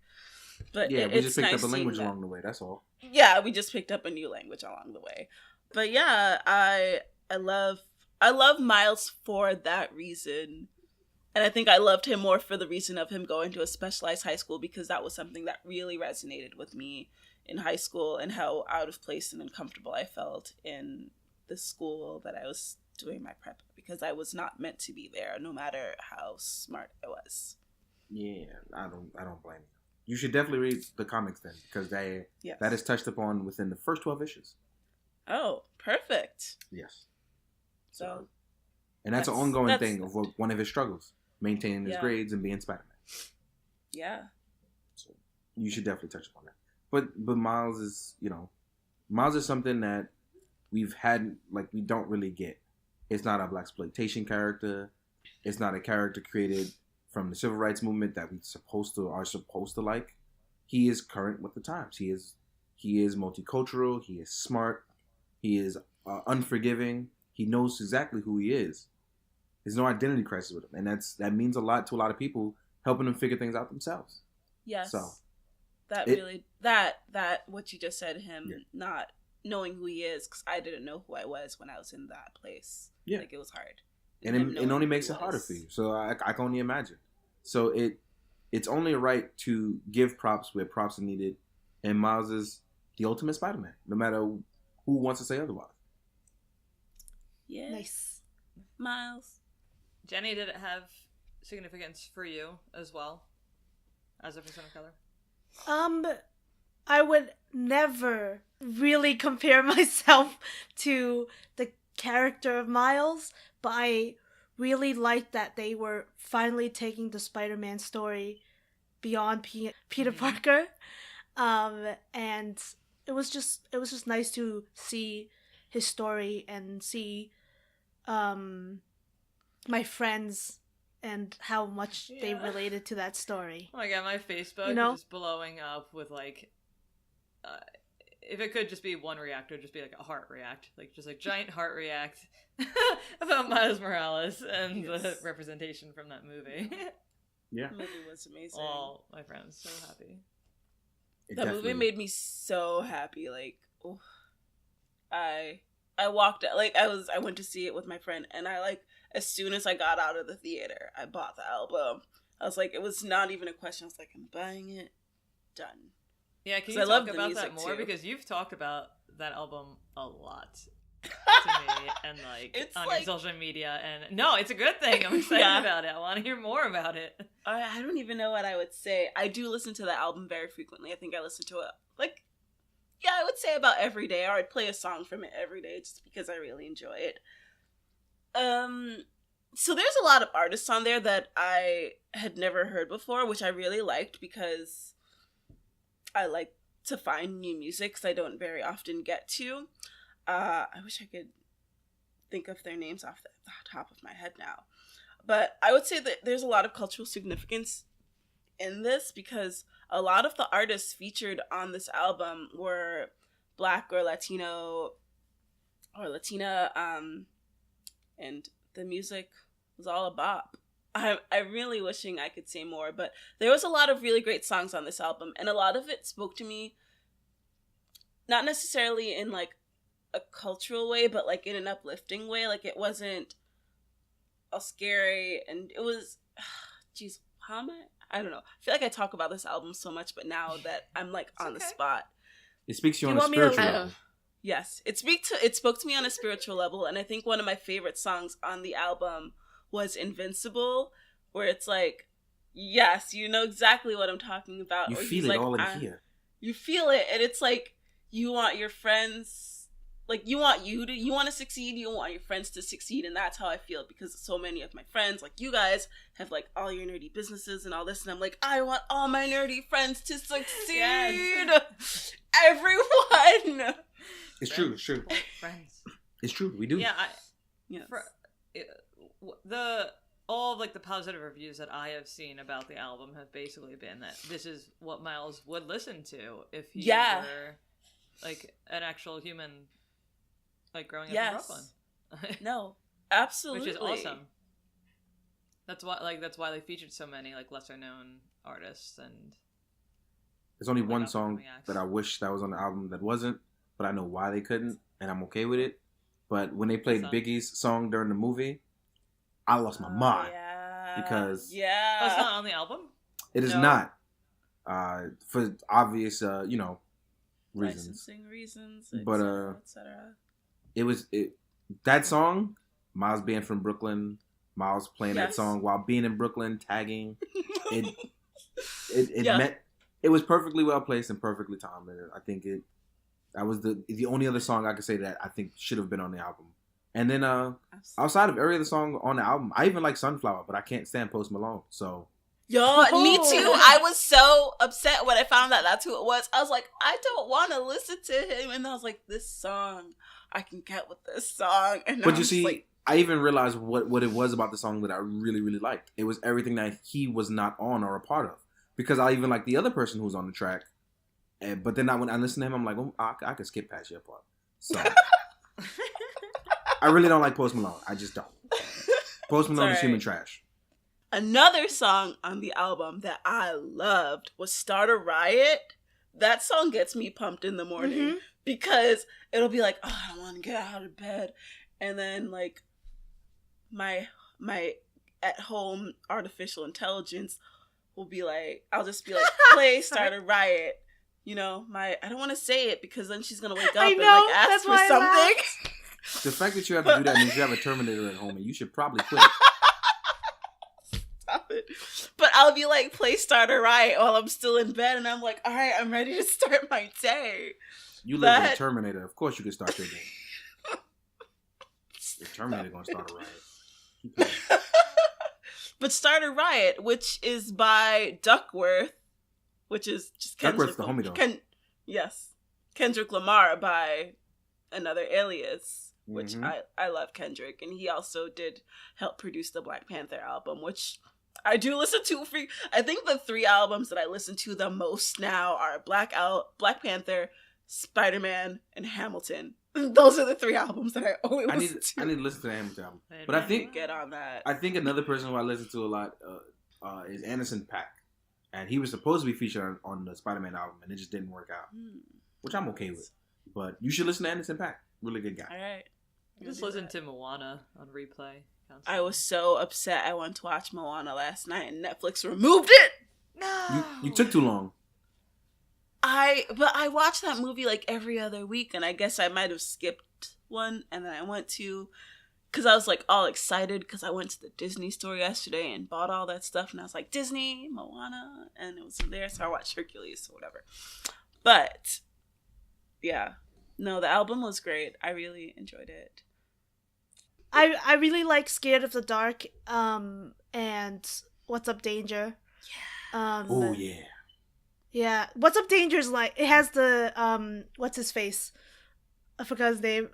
but yeah, we just picked up a language along the way. That's all. Yeah, we just picked up a new language along the way. But yeah, I love Miles for that reason. And I think I loved him more for the reason of him going to a specialized high school, because that was something that really resonated with me in high school, and how out of place and uncomfortable I felt in the school that I was doing my prep, because I was not meant to be there, no matter how smart I was. Yeah, I don't blame you. You should definitely read the comics then, because that is touched upon within the first 12 issues. Oh, perfect. Yes. So, and that's an ongoing thing of one of his struggles, maintaining his grades and being Spider-Man. Yeah. So you should definitely touch upon that. But Miles is something that we've had, like, we don't really get. It's not a blaxploitation character. It's not a character created from the civil rights movement that we are supposed to like. He is current with the times. He is multicultural. He is smart. He is unforgiving. He knows exactly who he is. There's no identity crisis with him, and that means a lot to a lot of people, helping them figure things out themselves. Yes. So that what you just said, him not knowing who he is, because I didn't know who I was when I was in that place. Yeah, like it was hard, and it only makes it harder for you. So I can only imagine. So it's only right to give props where props are needed, and Miles is the ultimate Spider-Man, no matter who wants to say otherwise. Yeah, nice, Miles. Jenny, did it have significance for you as well, as a person of color? I would never really compare myself to the character of Miles, but I really liked that they were finally taking the Spider-Man story beyond Peter Parker, and it was just nice to see his story and see my friends and how much they related to that story. Oh my god, my Facebook is just blowing up with like, if it could just be one react, it would just be like a heart react, like just like giant heart react about Miles Morales and the representation from that movie. Yeah, the movie was amazing. All my friends so happy. That movie made me so happy. Like, oh, I walked out, like I went to see it with my friend, and I like, as soon as I got out of the theater, I bought the album. I was like, it was not even a question. I was like, I'm buying it. Done. Yeah, can you talk about that more? Too. Because you've talked about that album a lot to me, and like it's on your social media, and no, it's a good thing. I'm excited about it. I want to hear more about it. I don't even know what I would say. I do listen to the album very frequently. I think I listen to it I would say about every day, or I'd play a song from it every day just because I really enjoy it. So there's a lot of artists on there that I had never heard before, which I really liked because I like to find new music because I don't very often get to. I wish I could think of their names off the top of my head now. But I would say that there's a lot of cultural significance in this because a lot of the artists featured on this album were Black or Latino or Latina, and the music was all a bop. I'm really wishing I could say more, but there was a lot of really great songs on this album, and a lot of it spoke to me, not necessarily in like a cultural way, but like in an uplifting way. Like it wasn't all scary, and it was, geez, how am I don't know. I feel like I talk about this album so much, but now that I'm like on the spot, it speaks to you on a spiritual level. Yes, it spoke to me on a spiritual level, and I think one of my favorite songs on the album was Invincible, where it's like, yes, you know exactly what I'm talking about. You feel it all in here. You feel it, and it's like you want your friends, like you want to succeed, you want your friends to succeed, and that's how I feel because so many of my friends, like you guys, have like all your nerdy businesses and all this, and I'm like, I want all my nerdy friends to succeed. Yes. Everyone. It's true. It's true. Friends. It's true. We do. Yeah. All of like the positive reviews that I have seen about the album have basically been that this is what Miles would listen to if he were like an actual human, like growing up in Brooklyn. No, absolutely, which is awesome. That's why they featured so many like lesser known artists, and there's only one song that I wish that was on the album that wasn't, but I know why they couldn't, and I'm okay with it. But when they played Biggie's song during the movie, I lost my mind because it's not on the album. It is not, for obvious reasons. Licensing reasons, but etc. That song, Miles being from Brooklyn, Miles playing that song while being in Brooklyn, tagging it meant it was perfectly well placed and perfectly timed. I think that was the only other song I could say that I think should have been on the album. And then outside of every other song on the album, I even like Sunflower, but I can't stand Post Malone. So me too. I was so upset when I found out that's who it was. I was like, I don't want to listen to him, and I was like, this song, I can get with this song. And but you see, I even realized what it was about the song that I really, really liked. It was everything that he was not on or a part of. Because I even like the other person who was on the track. But then when I listen to him, I'm like, oh, I could skip past your part. So, I really don't like Post Malone. I just don't. Post Malone is human trash. Another song on the album that I loved was Start a Riot. That song gets me pumped in the morning because it'll be like, oh, I don't want to get out of bed. And then like my at home artificial intelligence will be like, I'll just be like, play Start a Riot. You know, I don't want to say it because then she's gonna wake up and like ask for something. The fact that you have to do that means you have a Terminator at home and you should probably quit it. Stop it. But I'll be like, play Start a Riot while I'm still in bed and I'm like, all right, I'm ready to start my day. You live with a Terminator. Of course you can start your day. The Terminator gonna start a riot. But Start a Riot, which is by Duckworth, which is just Duckworth's the homie though. Yes. Kendrick Lamar by another alias, which I love Kendrick. And he also did help produce the Black Panther album, which I do listen to. I think the 3 albums that I listen to the most now are Black Panther, Spider-Man, and Hamilton. Those are the 3 albums that I always listen to. I need to listen to the Hamilton album. But I think get on that. I think another person who I listen to a lot is Anderson .Paak. And he was supposed to be featured on the Spider-Man album, and it just didn't work out. Which I'm okay with. But you should listen to Anderson .Paak. Really good guy. All right. Just listen to Moana on replay. Constantly. I was so upset. I went to watch Moana last night, and Netflix removed it. No. You took too long. But I watched that movie like every other week, and I guess I might have skipped one, and then I went to, because I was like all excited because I went to the Disney store yesterday and bought all that stuff, and I was like, Disney, Moana, and it was there, so I watched Hercules or whatever. But yeah, no, the album was great. I really enjoyed it. I really like Scared of the Dark and What's Up Danger. Yeah. Oh yeah. Yeah, What's Up Danger is like, it has the what's his face? I forgot his name.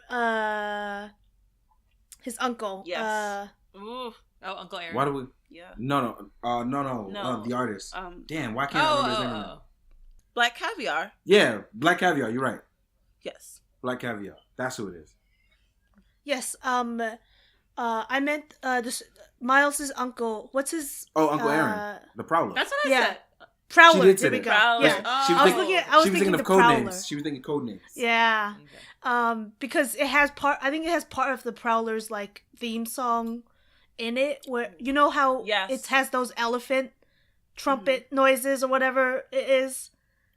His uncle. Yes. Ooh. Oh, Uncle Aaron. Why do we? Yeah. No. The artist. Damn, why can't I remember his name right now? Black Caviar. Yeah, Black Caviar. You're right. Yes. Black Caviar. That's who it is. Yes. I meant this Miles' uncle. What's his? Oh, Uncle Aaron, the Prowler. That's what I said. Prowler. She did say there we that. go. Prowler. Yeah. Oh. I was thinking of code Prowler. names. She was thinking code names. Yeah. Okay. Because it has I think it has part of the Prowler's like theme song in it, where you know how it has those elephant trumpet noises or whatever it is.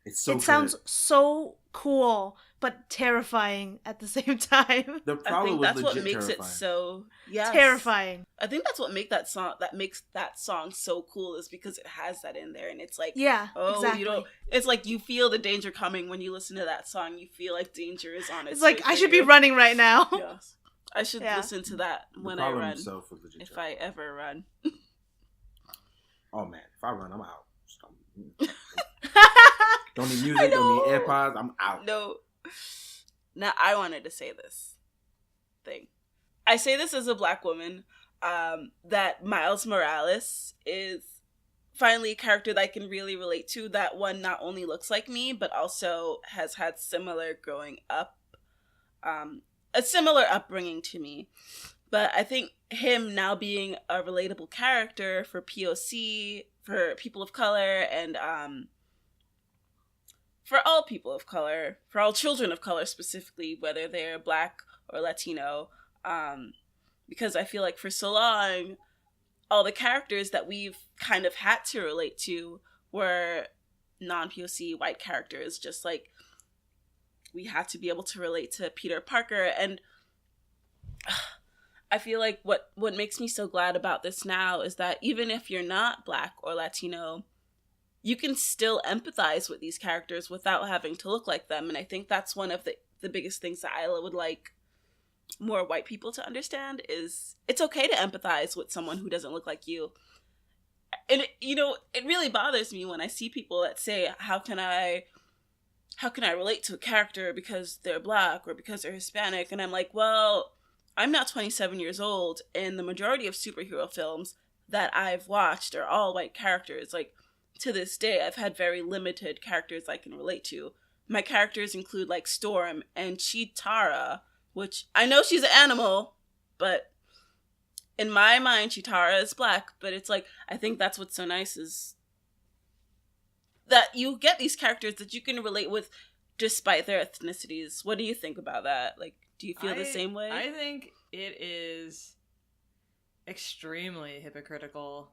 It's so. It sounds so cool, but terrifying at the same time. The Prowler I think was that's what legit makes terrifying. it so terrifying. I think that's what makes that song so cool is because it has that in there, and it's like exactly. you don't. It's like you feel the danger coming when you listen to that song. You feel like danger is on its It's like way I should for be you. running right now. Yes, I should listen to that when I run. If I ever run. Oh man, if I run, I'm out. Don't need music. Don't need AirPods. I'm out. No. Now I wanted to say this thing. I say this as a Black woman, that Miles Morales is finally a character that I can really relate to. That one not only looks like me, but also has had similar growing up, a similar upbringing to me. But I think him now being a relatable character for POC, for people of color, and for all people of color, for all children of color specifically, whether they're Black or Latino, because I feel like for so long, all the characters that we've kind of had to relate to were non-POC white characters, just like we had to be able to relate to Peter Parker. And I feel like what makes me so glad about this now is that even if you're not Black or Latino, you can still empathize with these characters without having to look like them. And I think that's one of the biggest things that I would like more white people to understand is it's okay to empathize with someone who doesn't look like you. And it really bothers me when I see people that say, how can I relate to a character because they're Black or because they're Hispanic? And I'm like, well, I'm now 27 years old, and the majority of superhero films that I've watched are all white characters. Like, to this day, I've had very limited characters I can relate to. My characters include, like, Storm and Chitara, which I know she's an animal, but in my mind, Chitara is black. But it's like, I think that's what's so nice is that you get these characters that you can relate with despite their ethnicities. What do you think about that? Like, do you feel the same way? I think it is extremely hypocritical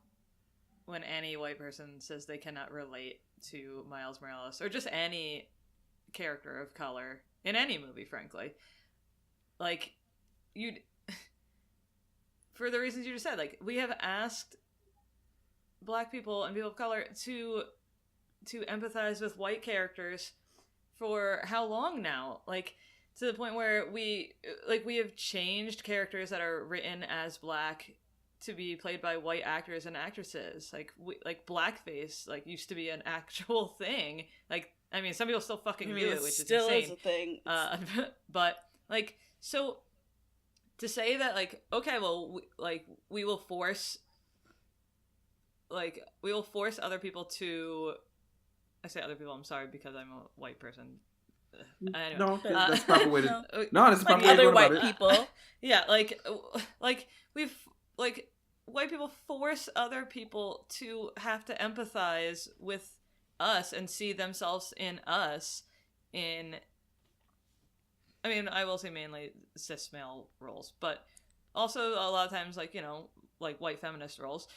when any white person says they cannot relate to Miles Morales or just any character of color in any movie, frankly. Like, you'd for the reasons you just said, like, we have asked black people and people of color to empathize with white characters for how long now? Like, to the point where we have changed characters that are written as black to be played by white actors and actresses. Like blackface, like, used to be an actual thing. Like, I mean, some people still fucking do it, which still is insane. Is a thing. But, like, so to say that, like, okay, well, we will force other people to. I say other people. I'm sorry because I'm a white person. Anyway, no, that's the proper way to. No, that's the like proper way to other go white about people. it. Yeah, we've white people force other people to have to empathize with us and see themselves in us. I mean, I will say mainly cis male roles, but also a lot of times, like, you know, like white feminist roles.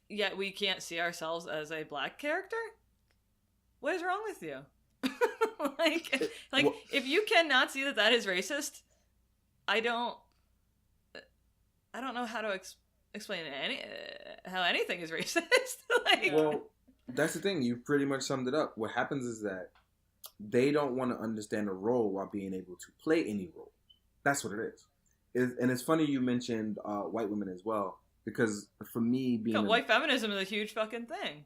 Yet we can't see ourselves as a black character? What is wrong with you? If you cannot see that is racist, I don't know how to explain how anything is racist. Well, that's the thing. You pretty much summed it up. What happens is that they don't want to understand a role while being able to play any role. That's what it is. And it's funny you mentioned white women as well, because for me being white feminism is a huge fucking thing.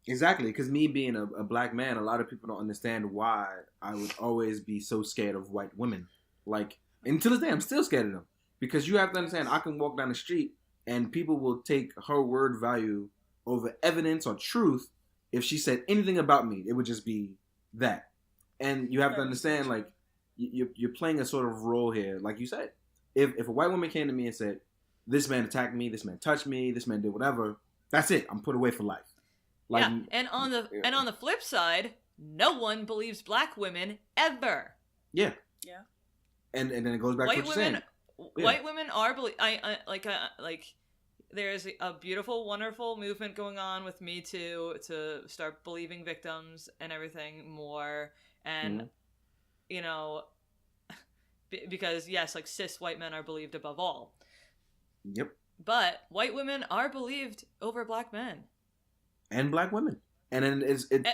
Exactly, because me being a black man, a lot of people don't understand why I would always be so scared of white women. Like, and to this day, I'm still scared of them. Because you have to understand, I can walk down the street and people will take her word value over evidence or truth. If she said anything about me, it would just be that. And you have to understand, like, you're playing a sort of role here. Like you said, if a white woman came to me and said, this man attacked me, this man touched me, this man did whatever, that's it. I'm put away for life. Like, yeah, and on the flip side, no one believes black women ever. Yeah. Yeah. And then it goes back to what you're saying. White women are there's a beautiful, wonderful movement going on with Me Too to start believing victims and everything more, and you know, because yes, like, cis white men are believed above all. Yep. But white women are believed over black men. And black women, and then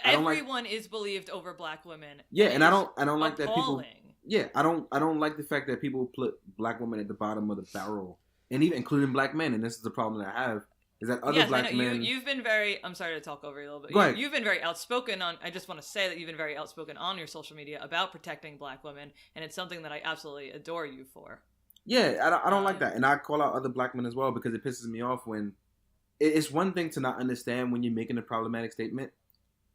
everyone is believed over black women. Yeah, and I don't like that people. Appalling. Yeah, I don't like the fact that people put black women at the bottom of the barrel, and even including black men. And this is the problem that I have is that other black men. You've been very. I'm sorry to talk over you a little bit. Go ahead. You've been very outspoken on. I just want to say that you've been very outspoken on your social media about protecting black women, and it's something that I absolutely adore you for. Yeah, I don't like that, and I call out other black men as well because it pisses me off when. It's one thing to not understand when you're making a problematic statement.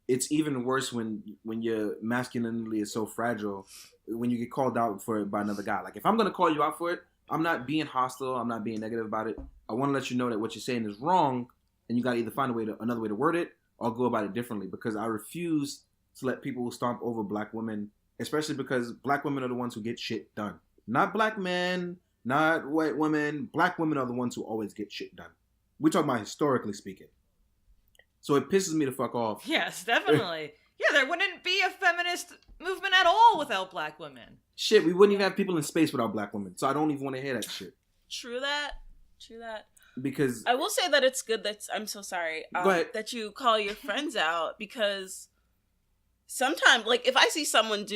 It's even worse when your masculinity is so fragile, when you get called out for it by another guy. Like, if I'm going to call you out for it, I'm not being hostile. I'm not being negative about it. I want to let you know that what you're saying is wrong, and you got to either find another way to word it or go about it differently, because I refuse to let people stomp over black women, especially because black women are the ones who get shit done. Not black men, not white women. Black women are the ones who always get shit done. We're talking about historically speaking. So it pisses me the fuck off. Yes, definitely. Yeah, there wouldn't be a feminist movement at all without black women. Shit, we wouldn't even have people in space without black women. So I don't even want to hear that shit. True that. Because I will say that it's good that I'm so sorry go ahead. that you call your friends out, because sometimes, like, if I see someone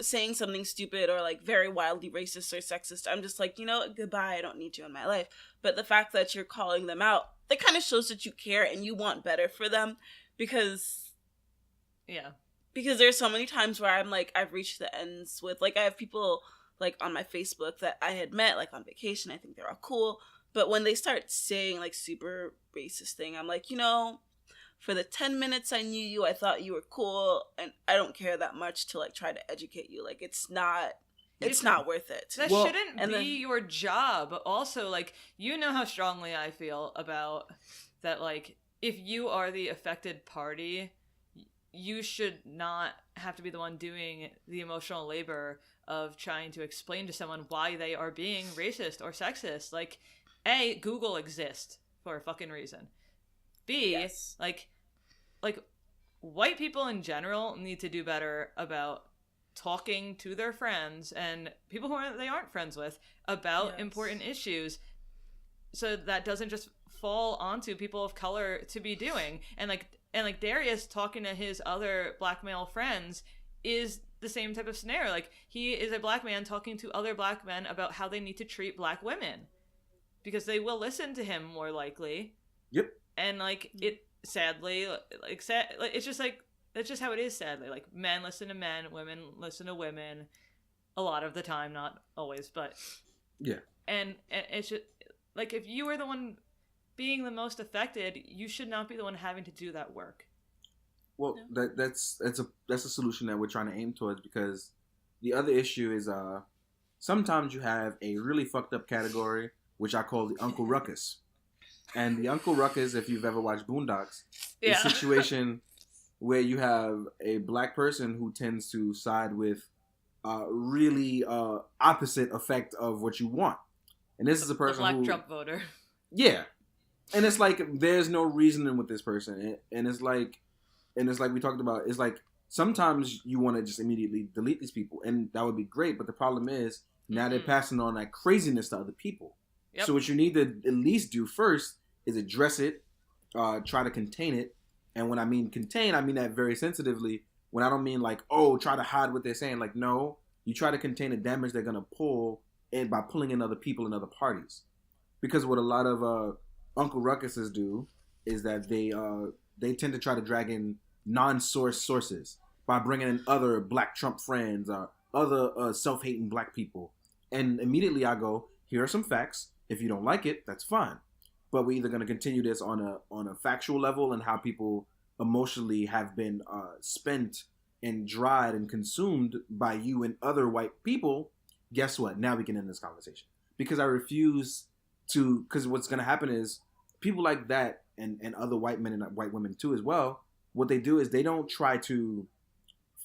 saying something stupid or, like, very wildly racist or sexist, I'm just like, you know, goodbye, I don't need you in my life. But the fact that you're calling them out, that kind of shows that you care and you want better for them, because there's so many times where I'm like, I've reached the ends with, like, I have people like on my Facebook that I had met like on vacation. I think they're all cool. But when they start saying like super racist thing, I'm like, for the 10 minutes I knew you, I thought you were cool, and I don't care that much to like try to educate you. Like it's not worth it. That shouldn't be your job. Also, like, you know how strongly I feel about that, like, if you are the affected party, you should not have to be the one doing the emotional labor of trying to explain to someone why they are being racist or sexist. Like, A, Google exists for a fucking reason. B, yes. like white people in general need to do better about talking to their friends and people who they aren't friends with about important issues, so that doesn't just fall onto people of color to be doing. And like Darius talking to his other black male friends is the same type of scenario. Like, he is a black man talking to other black men about how they need to treat black women because they will listen to him more likely. Yep. And like, it sadly, like, it's just like, that's just how it is, sadly. Like, men listen to men, women listen to women, a lot of the time, not always, but yeah. And it's just like, if you are the one being the most affected, you should not be the one having to do that work. Well, that's a solution that we're trying to aim towards, because the other issue is sometimes you have a really fucked up category, which I call the Uncle Ruckus. And the Uncle Ruckus, if you've ever watched Boondocks, is a situation where you have a black person who tends to side with really opposite effect of what you want. And this is a person the black Trump voter. Yeah. And it's like, there's no reasoning with this person. And it's like we talked about, it's like, sometimes you want to just immediately delete these people, and that would be great. But the problem is, now they're passing on that craziness to other people. Yep. So what you need to at least do first is address it, try to contain it. And when I mean contain, I mean that very sensitively. When I don't mean like, oh, try to hide what they're saying. Like, no, you try to contain the damage they're going to pull in by pulling in other people and other parties. Because what a lot of Uncle Ruckuses do is that they tend to try to drag in non-source sources by bringing in other black Trump friends, other self-hating black people. And immediately I go, here are some facts. If you don't like it, that's fine. But we're either going to continue this on a factual level and how people emotionally have been spent and dried and consumed by you and other white people. Guess what? Now we can end this conversation. Because I refuse to, because what's going to happen is people like that and other white men and white women too as well, what they do is they don't try to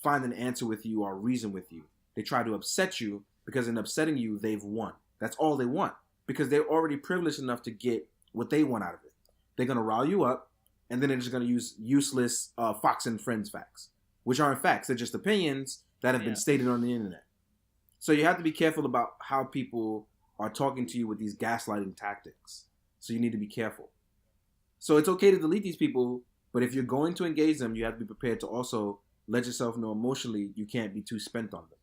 find an answer with you or reason with you. They try to upset you, because in upsetting you, they've won. That's all they want, because they're already privileged enough to get what they want out of it. They're going to rile you up, and then they're just going to use useless Fox and Friends facts, which aren't facts. They're just opinions that have been stated on the internet. So you have to be careful about how people are talking to you with these gaslighting tactics. So you need to be careful. So it's okay to delete these people, but if you're going to engage them, you have to be prepared to also let yourself know emotionally you can't be too spent on them.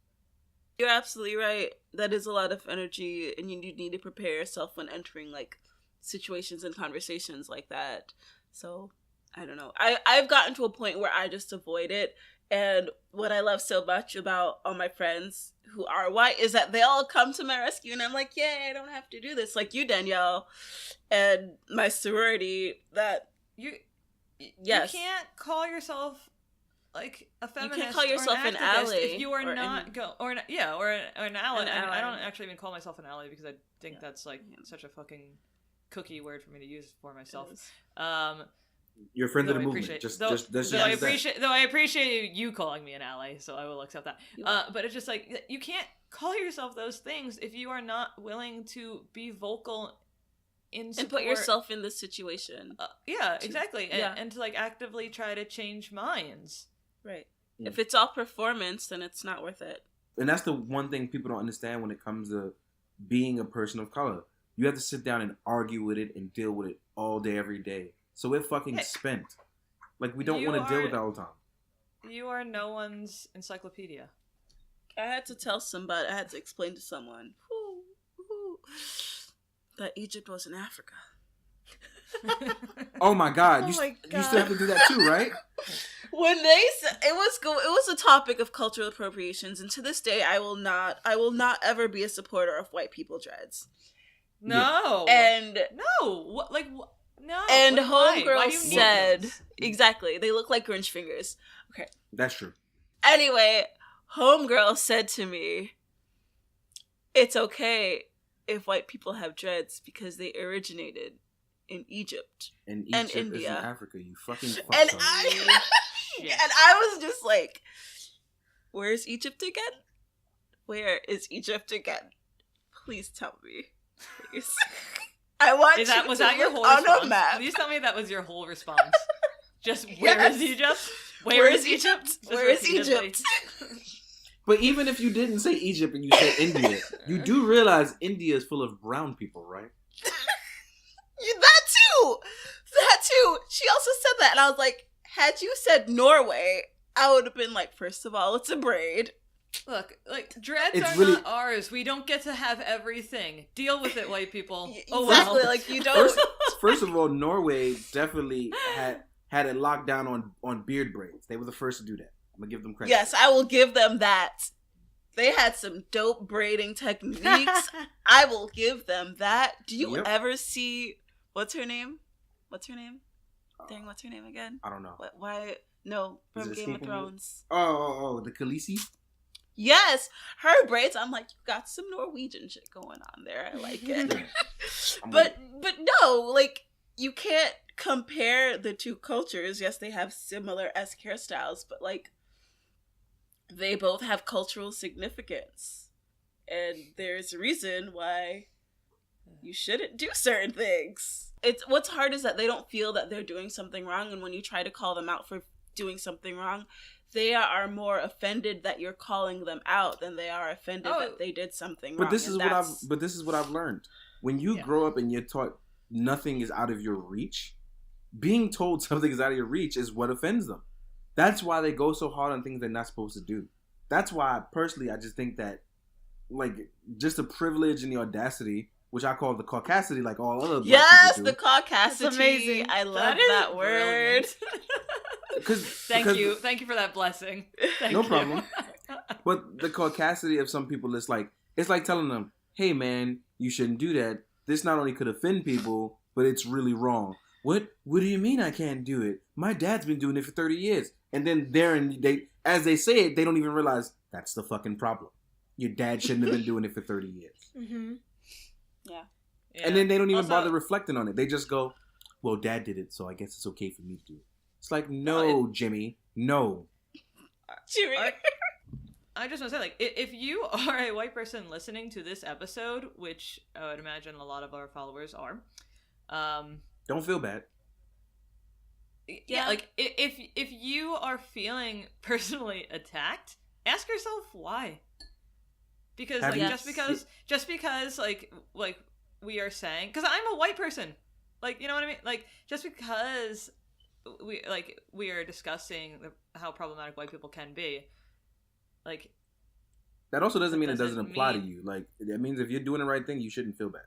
You're absolutely right. That is a lot of energy, and you need to prepare yourself when entering like situations and conversations like that. So I don't know. I've gotten to a point where I just avoid it. And what I love so much about all my friends who are white is that they all come to my rescue, and I'm like, yay, I don't have to do this. Like you, Danielle, and my sorority, that you can't call yourself like a feminist. You can't call yourself or an ally if you are not or an ally. I mean, I don't actually even call myself an ally, because I think that's like such a fucking cookie word for me to use for myself. You're a friend of the movement. I appreciate you calling me an ally, so I will accept that. But it's just like, you can't call yourself those things if you are not willing to be vocal in support. And put yourself in this situation. Exactly. And to like actively try to change minds. Right. Yeah. If it's all performance, then it's not worth it. And that's the one thing people don't understand when it comes to being a person of color. You have to sit down and argue with it and deal with it all day, every day. So we're fucking spent. Like, we don't want to deal with that all the time. You are no one's encyclopedia. I had to tell somebody, I had to explain to someone that Egypt was in Africa. Oh my god! Oh You my you still have to do that too, right? When they said it was a topic of cultural appropriations, and to this day, I will not ever be a supporter of white people dreads. No, and no, what like what? No, and like, homegirl do you need said those? exactly they look like Grinch fingers. Okay, That's true. anyway, homegirl said to me, "It's okay if white people have dreads because they originated in Egypt And and Egypt is in India." Africa. You fucking And fucked I Shit. and I was just like, "Where's Egypt again? Where is Egypt again? Please tell me, please." I want Was that your whole on response? a map. Please tell me that was your whole response. Just where Yes. is Egypt? Where is Egypt? Just Where is repeatedly. Egypt? But even if you didn't say Egypt and you said India, you do realize India is full of brown people, right? That too. She also said that, and I was like, had you said Norway, I would have been like, first of all, it's a braid. Look, like dreads It's are really- not ours. We don't get to have everything. Deal with it, white people. Exactly, Oh well. like you don't. First of all, Norway definitely had it locked down on beard braids. They were the first to do that. I'm gonna give them credit. Yes, I will give them that. They had some dope braiding techniques. I will give them that. Do you Yep. ever see what's her name? Dang, what's her name again? I don't know. What? Why? No, Is from it Game of escaping me? Thrones. Oh, the Khaleesi. Yes, her braids. I'm like, you got some Norwegian shit going on there. I like it. Yeah. I'm but no, like you can't compare the two cultures. Yes, they have similar-esque hairstyles, but like they both have cultural significance, and there's a reason why you shouldn't do certain things. It's what's hard is that they don't feel that they're doing something wrong, and when you try to call them out for doing something wrong, they are more offended that you're calling them out than they are offended that they did something wrong. But this is what I've learned. When you grow up and you're taught nothing is out of your reach, being told something is out of your reach is what offends them. That's why they go so hard on things they're not supposed to do. That's why, personally, I just think that, like, just the privilege and the audacity, which I call the caucasity, like all other black people do. The caucasity. That's amazing. I love that word. Thank you for that blessing. Thank No you. problem. But the caucasity of some people is like, it's like telling them, hey man, you shouldn't do that. This not only could offend people, but it's really wrong. What do you mean I can't do it? My dad's been doing it for 30 years. And then as they say it, they don't even realize that's the fucking problem. Your dad shouldn't have been doing it for 30 years. Mm-hmm. Yeah. And then they don't even Also- bother reflecting on it. They just go, well, dad did it, so I guess it's okay for me to do it. It's like, no, Jimmy, no. Jimmy. I just want to say, like, if you are a white person listening to this episode, which I would imagine a lot of our followers are, Don't feel bad. yeah, like if you are feeling personally attacked, ask yourself why. Because Have like you- just because like we are saying, because I'm a white person, like, you know what I mean, like just because we are discussing how problematic white people can be, like That also doesn't mean it doesn't doesn't apply to mean- you. Like, that means if you're doing the right thing, you shouldn't feel bad.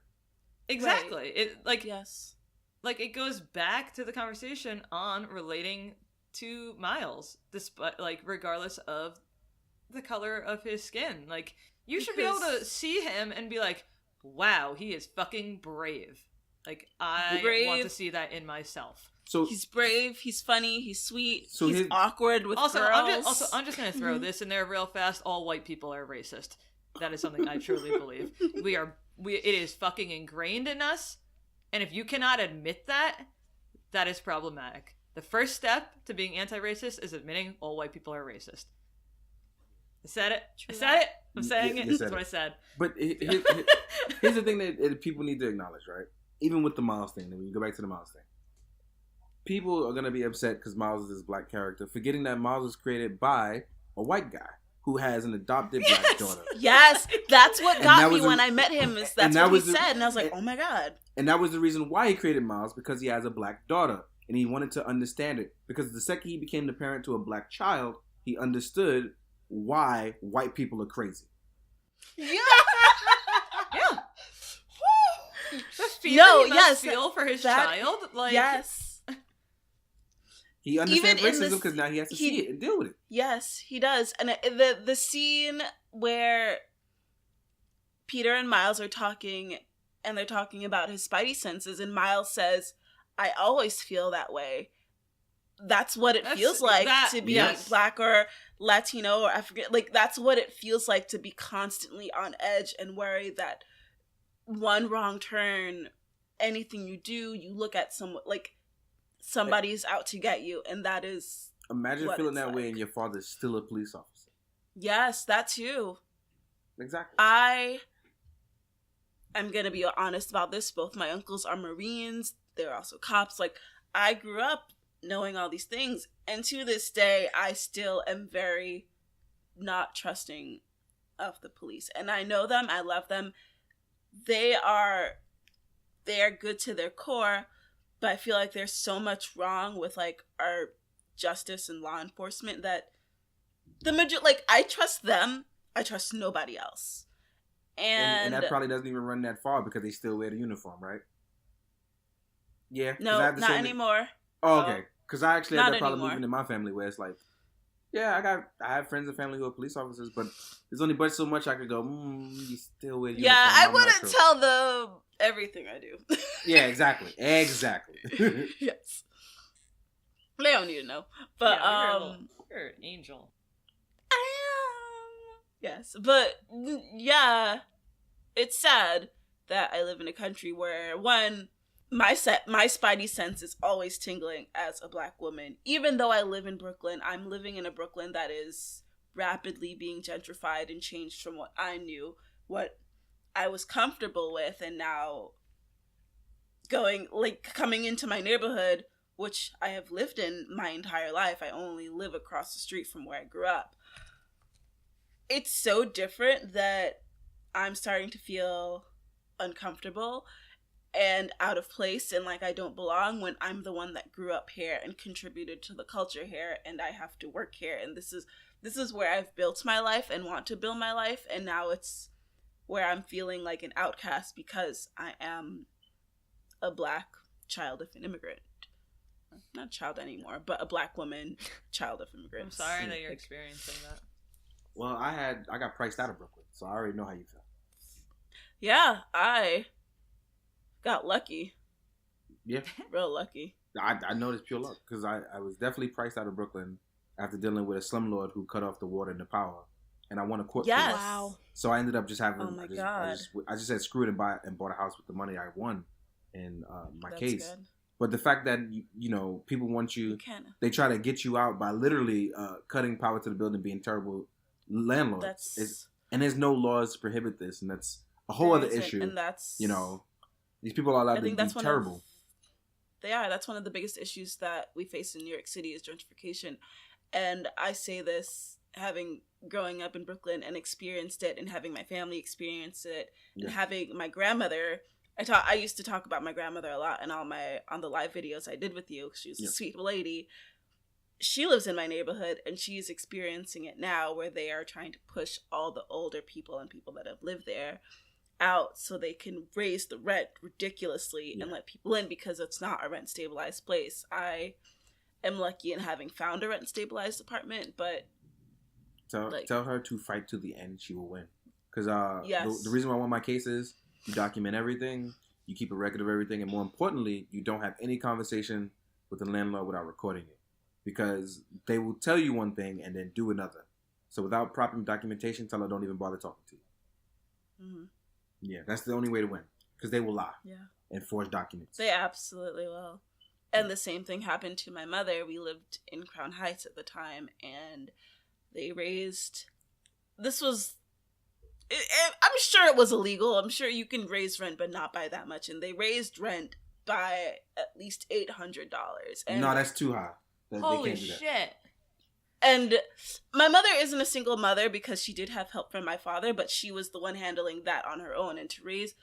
exactly it like Yes. like it goes back to the conversation on relating to Miles, despite like regardless of the color of his skin. Like, you should be able to see him and be like, wow, he is fucking brave. Like, I want to see that in myself. So He's brave, he's funny, he's sweet, So he's his- awkward with Also, girls. I'm just gonna throw this in there real fast. All white people are racist. That is something I truly believe. It is fucking ingrained in us, and if you cannot admit that, that is problematic. The first step to being anti-racist is admitting all white people are racist. I said it. True I said it. I'm You- saying you it. said That's what it. I said. But here's the thing that people need to acknowledge, right? Even with the Miles thing, when you go back to the Miles thing, people are going to be upset because Miles is this black character, forgetting that Miles was created by a white guy who has an adopted black daughter. Yes, that's what And got that me was when the- I met him. Is and that's that what he was the- said, and I was like, oh my god. And that was the reason why he created Miles, because he has a black daughter. And he wanted to understand it. Because the second he became the parent to a black child, he understood why white people are crazy. Yeah. Yeah. The fear he must feel for his child, like yes, he understands racism because now he has to see it and deal with it. Yes, he does. And the scene where Peter and Miles are talking, and they're talking about his spidey senses, and Miles says, "I always feel that way." That's what it feels like to be Black or Latino or African. Like, that's what it feels like to be constantly on edge and worry that one wrong turn, anything you do, you look at someone like somebody's out to get you, and that is. Imagine feeling that way, and your father's still a police officer. Yes, that too. Exactly. I'm gonna be honest about this. Both my uncles are Marines. They're also cops. Like, I grew up knowing all these things, and to this day, I still am very not trusting of the police. And I know them. I love them. They are good to their core, but I feel like there's so much wrong with like our justice and law enforcement that I trust them. I trust nobody else. And that probably doesn't even run that far because they still wear the uniform, right? Yeah. No, not anymore. Oh, okay. Because I actually had that problem anymore. even in my family where it's like, yeah, I have friends and family who are police officers, but there's only but so much I could go, you still wear the uniform. Yeah, I wouldn't tell them everything I do. Yeah, exactly. Yes. They don't need to know. But you're an angel. I am. Yes. But yeah, it's sad that I live in a country where my spidey sense is always tingling as a Black woman. Even though I live in Brooklyn, I'm living in a Brooklyn that is rapidly being gentrified and changed from what I knew, what I was comfortable with, and now coming into my neighborhood, which I have lived in my entire life. I only live across the street from where I grew up. It's so different that I'm starting to feel uncomfortable and out of place and like I don't belong when I'm the one that grew up here and contributed to the culture here, and I have to work here, and this is where I've built my life and want to build my life, and now it's where I'm feeling like an outcast because I am a Black child of an immigrant. Not child anymore, but a Black woman, child of immigrants. I'm sorry that you're experiencing that. Well, I got priced out of Brooklyn, so I already know how you feel. Yeah, I got lucky. Yeah. Real lucky. I know it's pure luck because I was definitely priced out of Brooklyn after dealing with a slumlord who cut off the water and the power, and I won a court case. Wow. So I ended up just having. Oh my God. I just said screw it and bought a house with the money I won in my case. Good. But the fact that people want you they try to get you out by literally cutting power to the building, being terrible landlords. And there's no laws to prohibit this, and that's a whole other issue. And that's these people are allowed to be terrible. They are. That's one of the biggest issues that we face in New York City is gentrification. And I say this growing up in Brooklyn and experienced it, and having my family experience it, and having my grandmother. I used to talk about my grandmother a lot and on the live videos I did with you. She was a sweet lady. She lives in my neighborhood, and she's experiencing it now, where they are trying to push all the older people and people that have lived there out so they can raise the rent ridiculously and let people in because it's not a rent stabilized place. I am lucky in having found a rent stabilized apartment, but tell her to fight to the end. She will win. Because the reason why I won my case is you document everything, you keep a record of everything, and more importantly, you don't have any conversation with the landlord without recording it. Because they will tell you one thing and then do another. So without proper documentation, tell her don't even bother talking to you. Mm-hmm. Yeah, that's the only way to win. Because they will lie and forge documents. They absolutely will. And the same thing happened to my mother. We lived in Crown Heights at the time, and they raised... This was... I'm sure it was illegal. I'm sure you can raise rent, but not by that much. And they raised rent by at least $800. And no, that's too high. Holy shit. And my mother isn't a single mother because she did have help from my father, but she was the one handling that on her own. And to raise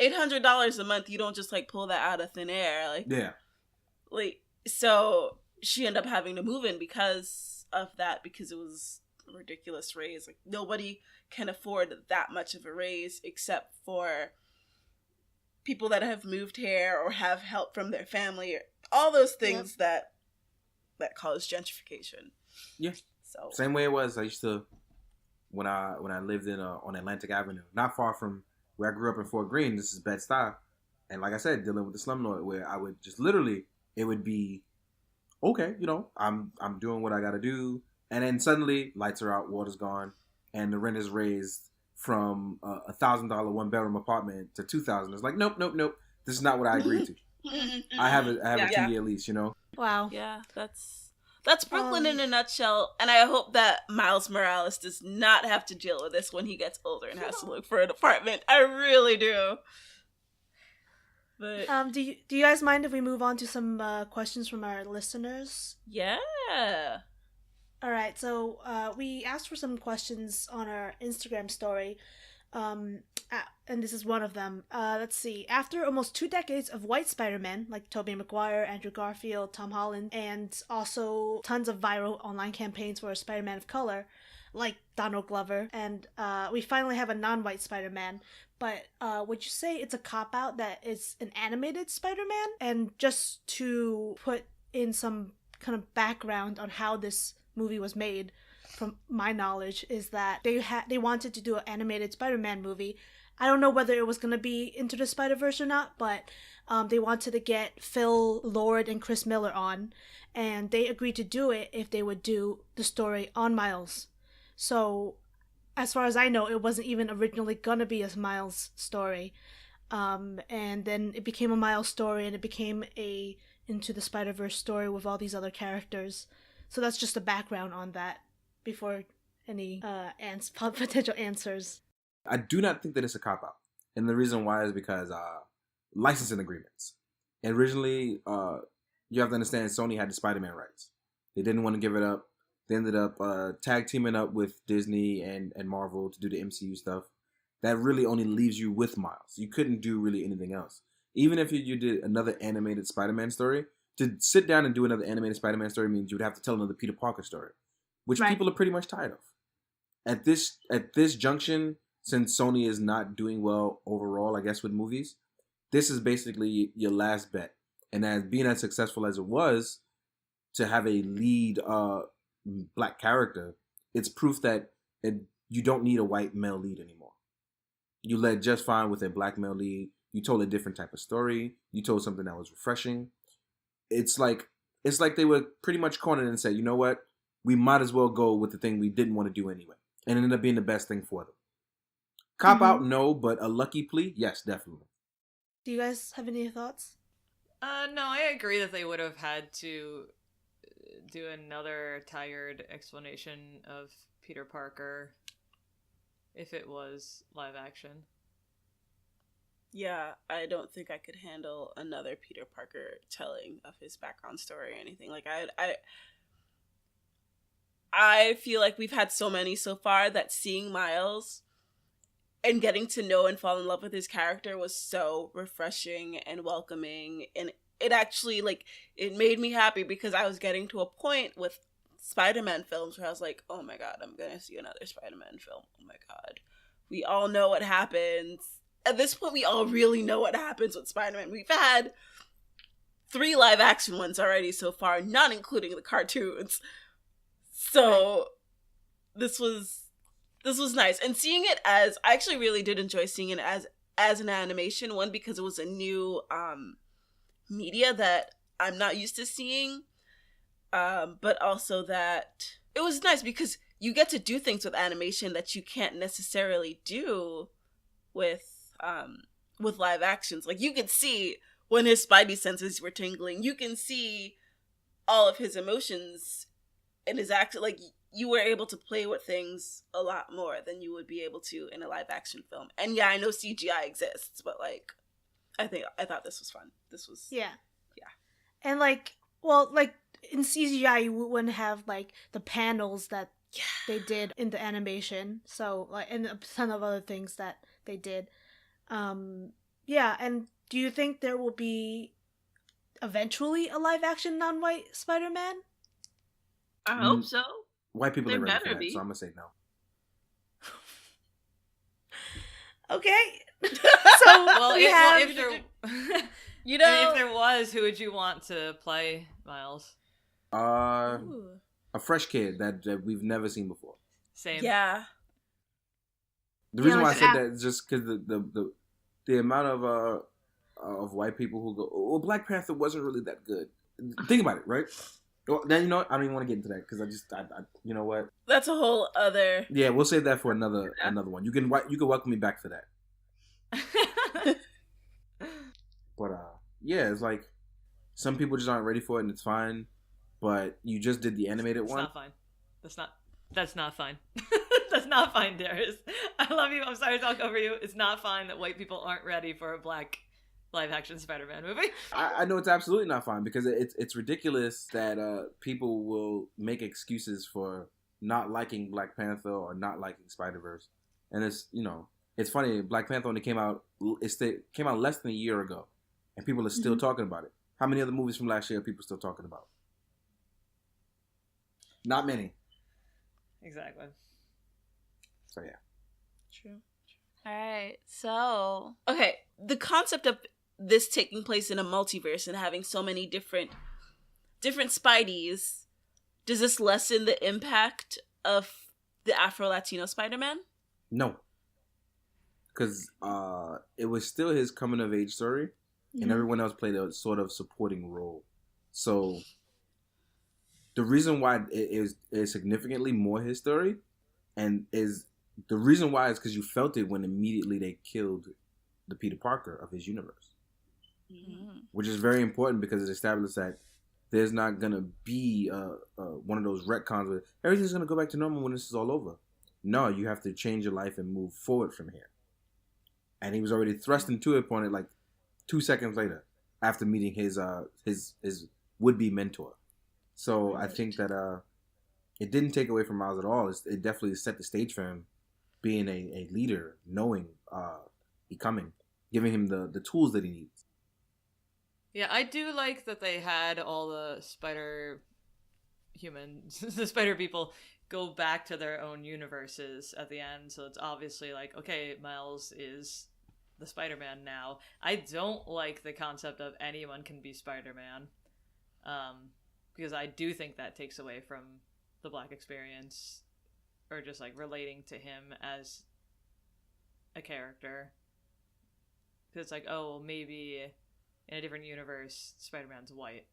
$800 a month, you don't just pull that out of thin air. So she ended up having to move in because of that, because it was a ridiculous raise. Nobody can afford that much of a raise except for people that have moved here or have help from their family, all those things that cause gentrification. Yeah. So same way it was. I used to when I lived in on Atlantic Avenue, not far from where I grew up in Fort Greene. This is Bed-Stuy, and like I said, dealing with the slumlord, where I would just literally, it would be, okay, I'm doing what I got to do, and then suddenly lights are out, water's gone, and the rent is raised from a $1,000 1-bedroom apartment to $2,000. It's like, nope. This is not what I agreed to. I have a 2-year lease, Wow. Yeah, that's Brooklyn in a nutshell. And I hope that Miles Morales does not have to deal with this when he gets older and has to look for an apartment. I really do. But do you guys mind if we move on to some questions from our listeners? Yeah. All right, so we asked for some questions on our Instagram story, and this is one of them. Let's see. After almost 2 decades of white Spider-Man, like Tobey Maguire, Andrew Garfield, Tom Holland, and also tons of viral online campaigns for a Spider-Man of color, like Donald Glover, and we finally have a non-white Spider-Man, but would you say it's a cop-out that it's an animated Spider-Man? And just to put in some kind of background on how this movie was made, from my knowledge, is that they wanted to do an animated Spider-Man movie. I don't know whether it was going to be Into the Spider-Verse or not, but they wanted to get Phil Lord and Chris Miller on, and they agreed to do it if they would do the story on Miles. So, as far as I know, it wasn't even originally going to be a Miles story. And then it became a Miles story, and it became a Into the Spider-Verse story with all these other characters. So that's just the background on that before any potential answers. I do not think that it's a cop-out. And the reason why is because licensing agreements. And originally, you have to understand, Sony had the Spider-Man rights. They didn't want to give it up. They ended up tag teaming up with Disney and Marvel to do the MCU stuff. That really only leaves you with Miles. You couldn't do really anything else. Even if you did another animated Spider-Man story, to sit down and do another animated Spider-Man story means you would have to tell another Peter Parker story, which people are pretty much tired of. At this junction, since Sony is not doing well overall, I guess, with movies, this is basically your last bet. And as being as successful as it was, to have a lead black character, it's proof that you don't need a white male lead anymore. You led just fine with a black male lead. You told a different type of story. You told something that was refreshing. It's like they were pretty much cornered and said, you know what? We might as well go with the thing we didn't want to do anyway. And it ended up being the best thing for them. Cop out, no, but a lucky plea, yes, definitely. Do you guys have any thoughts? No, I agree that they would have had to do another tired explanation of Peter Parker if it was live action. Yeah, I don't think I could handle another Peter Parker telling of his background story or anything. Like, I feel like we've had so many so far that seeing Miles and getting to know and fall in love with his character was so refreshing and welcoming. And it actually, like, it made me happy because I was getting to a point with Spider-Man films where I was like, oh my god, I'm gonna see another Spider-Man film. Oh my god. We all know what happens. At this point, we all really know what happens with Spider-Man. We've had 3 live-action ones already so far, not including the cartoons. So, this was nice. And seeing it I actually really did enjoy seeing it as an animation one, because it was a new media that I'm not used to seeing. But also that it was nice because you get to do things with animation that you can't necessarily do with live actions. Like, you could see when his spidey senses were tingling. You can see all of his emotions in his act. Like, you were able to play with things a lot more than you would be able to in a live action film. And yeah, I know CGI exists, but like, I thought this was fun. This was yeah. Yeah. And like, well, like in CGI you wouldn't have like the panels that they did in the animation. So like, and a ton of other things that they did. Yeah, and do you think there will be eventually a live action non-white Spider-Man? I hope so. White people There are ready better for that, be. so I'm gonna say no. Okay. So Well, we have. if there, You know, if there was, who would you want to play Miles? Ooh. A fresh kid that we've never seen before. Same. Yeah. The reason why I like said that is just because the amount of white people who go, well, Black Panther wasn't really that good. Think about it, right? Well, then you know what? I don't even want to get into that because I you know what? That's a whole other. Yeah, we'll save that for another one. You can welcome me back for that. But yeah, it's like some people just aren't ready for it, and it's fine. But you just did the animated It's one. not fine. That's not fine. That's not fine, Darais. I love you. I'm sorry to talk over you. It's not fine that white people aren't ready for a black live-action Spider-Man movie. I know it's absolutely not fine because it's ridiculous that people will make excuses for not liking Black Panther or not liking Spider-Verse, and it's funny. Black Panther only came out less than a year ago, and people are still talking about it. How many other movies from last year are people still talking about? Not many. Exactly. So yeah. True. All right. So, okay, the concept of this taking place in a multiverse and having so many different Spideys, does this lessen the impact of the Afro-Latino Spider-Man? No. Because it was still his coming of age story, and everyone else played a sort of supporting role. So the reason why it is significantly more his story, and is the reason why is because you felt it when immediately they killed the Peter Parker of his universe, which is very important because it established that there's not gonna be one of those retcons where everything's gonna go back to normal when this is all over. No, you have to change your life and move forward from here. And he was already thrust into it upon it like 2 seconds later, after meeting his would-be mentor. So I think that it didn't take away from Miles at all. It definitely set the stage for him being a leader, knowing becoming, giving him the tools that he needs. Yeah, I do like that they had all the spider humans, the spider people, go back to their own universes at the end. So it's obviously like, okay, Miles is the Spider-Man now. I don't like the concept of anyone can be Spider-Man, because I do think that takes away from the Black experience, or just like relating to him as a character. Because it's like, oh, maybe in a different universe, Spider-Man's white.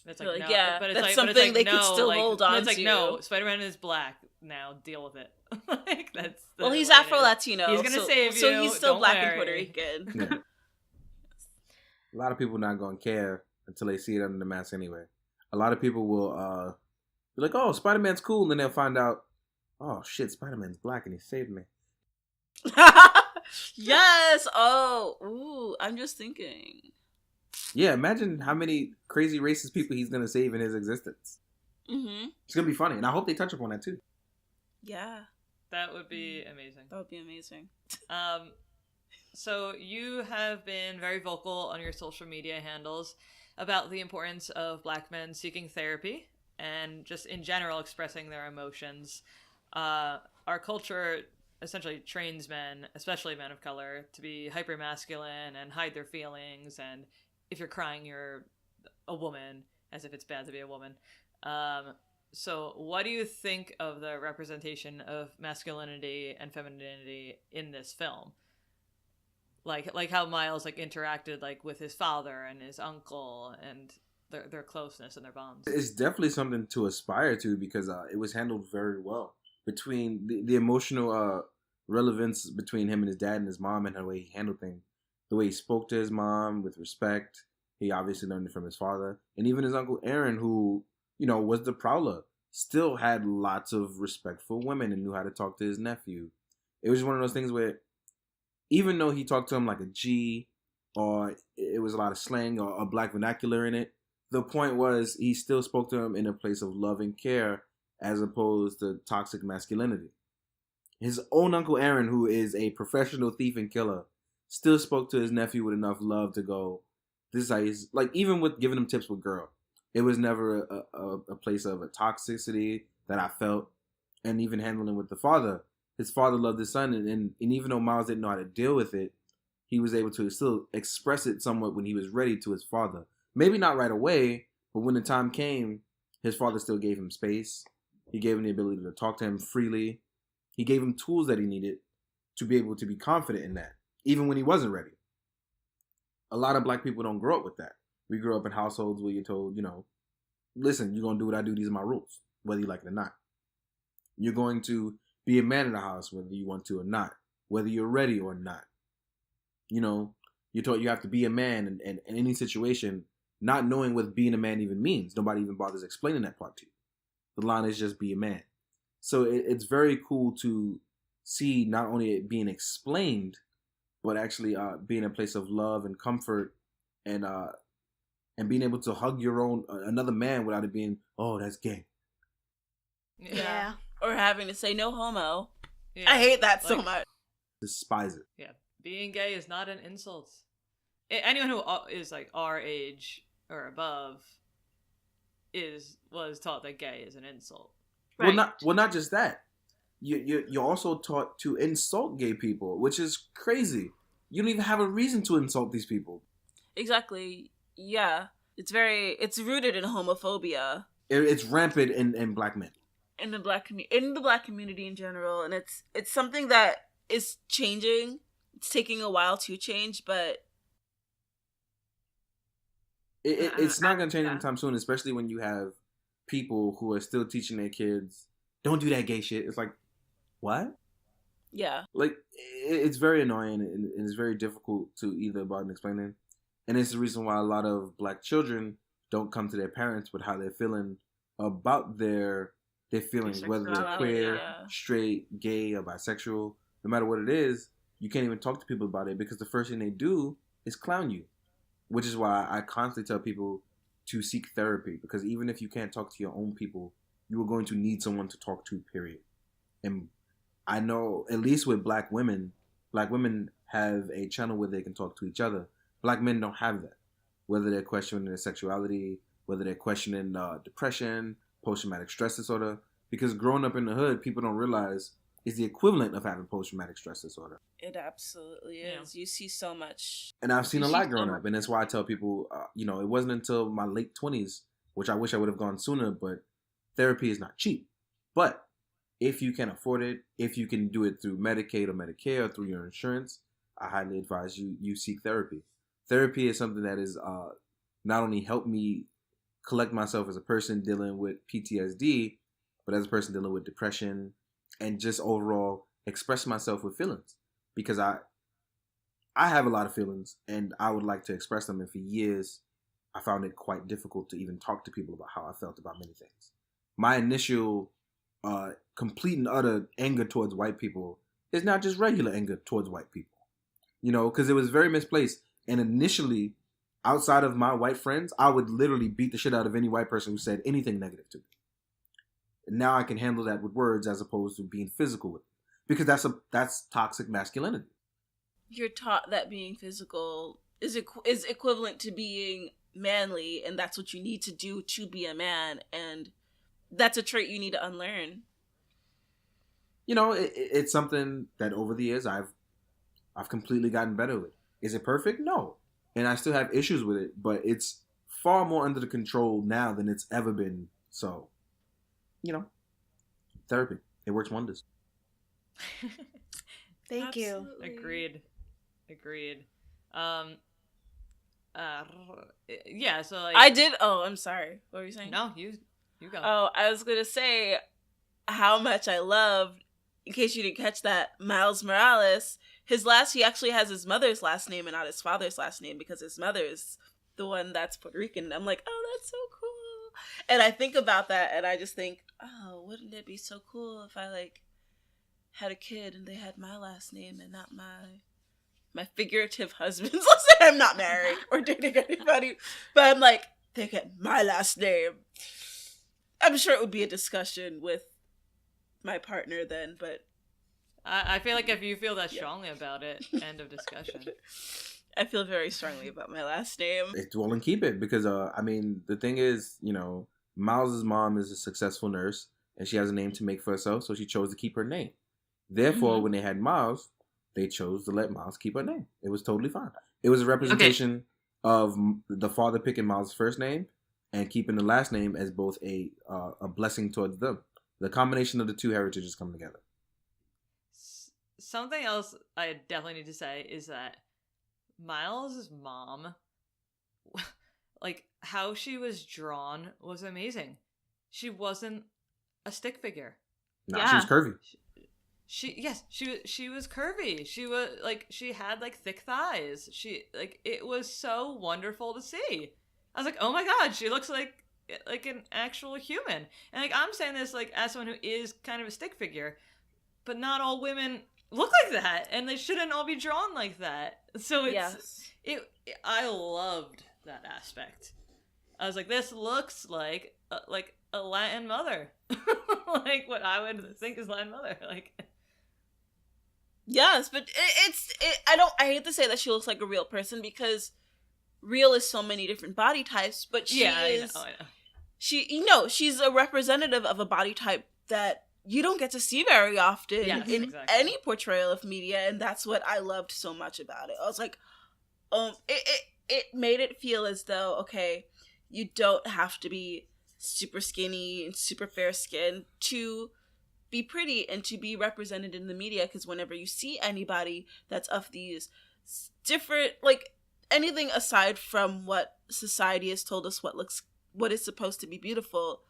It's like, no, yeah, but it's that's like, something they no, could still hold on to. It's like, no, Spider-Man is black. Now deal with it. Like that's. Well, he's Afro-Latino. He's gonna save you. So he's still don't Black worry. and Puerto Rican. Yeah. A lot of people not gonna care until they see it under the mask anyway. A lot of people will be like, "Oh, Spider-Man's cool," and then they'll find out, "Oh shit, Spider-Man's black and he saved me." Yes. Oh. Ooh. I'm just thinking. Yeah, imagine how many crazy racist people he's gonna save in his existence. It's gonna be funny, and I hope they touch upon that too. Yeah. That would be amazing. That would be amazing. So you have been very vocal on your social media handles about the importance of Black men seeking therapy and just in general expressing their emotions. Our culture essentially trains men, especially men of color, to be hyper-masculine and hide their feelings, and if you're crying, you're a woman, as if it's bad to be a woman. So what do you think of the representation of masculinity and femininity in this film? Like how Miles interacted with his father and his uncle and their closeness and their bonds. It's definitely something to aspire to because it was handled very well. Between the emotional relevance between him and his dad and his mom and the way he handled things, the way he spoke to his mom with respect. He obviously learned it from his father. And even his uncle Aaron, who, was the prowler, still had lots of respect for women and knew how to talk to his nephew. It was one of those things where, even though he talked to him like a G, or it was a lot of slang or a black vernacular in it, the point was he still spoke to him in a place of love and care as opposed to toxic masculinity. His own Uncle Aaron, who is a professional thief and killer, still spoke to his nephew with enough love to go, this is how he's, even with giving him tips with girl. It was never a place of a toxicity that I felt, and even handling with the father, his father loved his son, and even though Miles didn't know how to deal with it, he was able to still express it somewhat when he was ready to his father. Maybe not right away, but when the time came, his father still gave him space. He gave him the ability to talk to him freely. He gave him tools that he needed to be able to be confident in that, even when he wasn't ready. A lot of black people don't grow up with that. We grew up in households where you're told, listen, you're going to do what I do. These are my rules, whether you like it or not. You're going to be a man in the house, whether you want to or not, whether you're ready or not. You're taught you have to be a man in any situation, not knowing what being a man even means. Nobody even bothers explaining that part to you. The line is just be a man. So it's very cool to see not only it being explained, but actually being a place of love and comfort, and being able to hug your own another man without it being, oh, that's gay. Yeah. Or having to say no homo. Yeah. I hate that so much. Despise it. Yeah, being gay is not an insult. Anyone who is like our age or above was taught that gay is an insult. Right. Well, not just that. You're also taught to insult gay people, which is crazy. You don't even have a reason to insult these people. Exactly. Yeah. It's rooted in homophobia. It's rampant in black men. In the black community in general, and it's something that is changing. It's taking a while to change, but it's not going to change anytime soon, especially when you have people who are still teaching their kids, don't do that gay shit. It's like, what? Yeah. Like, it's very annoying, and it's very difficult to either about and explaining. And it's the reason why a lot of black children don't come to their parents with how they're feeling about their feelings, whether they're queer, straight, gay, or bisexual. No matter what it is, you can't even talk to people about it because the first thing they do is clown you. Which is why I constantly tell people to seek therapy, because even if you can't talk to your own people, you are going to need someone to talk to, period. And I know, at least with black women have a channel where they can talk to each other. Black men don't have that. Whether they're questioning their sexuality, whether they're questioning depression, post-traumatic stress disorder, because growing up in the hood, people don't realize is the equivalent of having post-traumatic stress disorder. It absolutely is. You see so much. And I've seen a lot growing up, and that's why I tell people, it wasn't until my late 20s, which I wish I would have gone sooner, but therapy is not cheap. But if you can afford it, if you can do it through Medicaid or Medicare or through your insurance, I highly advise you seek therapy. Therapy is something that is not only helped me collect myself as a person dealing with PTSD, but as a person dealing with depression, and just overall express myself with feelings, because I have a lot of feelings and I would like to express them. And for years, I found it quite difficult to even talk to people about how I felt about many things. My initial complete and utter anger towards white people is not just regular anger towards white people, because it was very misplaced. And initially, outside of my white friends, I would literally beat the shit out of any white person who said anything negative to me. And now I can handle that with words as opposed to being physical with it. Because that's toxic masculinity. You're taught that being physical is equivalent to being manly, and that's what you need to do to be a man, and that's a trait you need to unlearn. It's something that over the years I've completely gotten better with. Is it perfect? No. And I still have issues with it, but it's far more under the control now than it's ever been. So, therapy. It works wonders. Thank you. Agreed. Yeah, so like I did. Oh, I'm sorry. What were you saying? No, you go. Oh, I was gonna say how much I loved. In case you didn't catch that, Miles Morales. He actually has his mother's last name and not his father's last name, because his mother's the one that's Puerto Rican. I'm like, oh, that's so cool. And I think about that, and I just think, oh, wouldn't it be so cool if I had a kid and they had my last name and not my figurative husband's. Let's say I'm not married or dating anybody, but I'm like, they get my last name. I'm sure it would be a discussion with my partner then, but I feel like if you feel that strongly about it, end of discussion. I feel very strongly about my last name. It's well and keep it, because the thing is, Miles's mom is a successful nurse and she has a name to make for herself, so she chose to keep her name. Therefore, when they had Miles, they chose to let Miles keep her name. It was totally fine. It was a representation of the father picking Miles' first name and keeping the last name as both a blessing towards them. The combination of the two heritages come together. Something else I definitely need to say is that Miles' mom, like, how she was drawn was amazing. She wasn't a stick figure. No, she was curvy. She was curvy. She was like, she had like thick thighs. It was so wonderful to see. I was like, oh my god, she looks like an actual human. And like, I'm saying this like as someone who is kind of a stick figure, but not all women look like that, and they shouldn't all be drawn like that. So I loved that aspect. I was like, this looks like a Latin mother, like what I would think is Latin mother, like. Yes, but I hate to say that she looks like a real person, because real is so many different body types, but I know. She's a representative of a body type that you don't get to see very often in any portrayal of media, and that's what I loved so much about it. I was like, it made it feel as though, okay, you don't have to be super skinny and super fair skinned to be pretty and to be represented in the media, because whenever you see anybody that's of these different, like, anything aside from what society has told us what is supposed to be beautiful,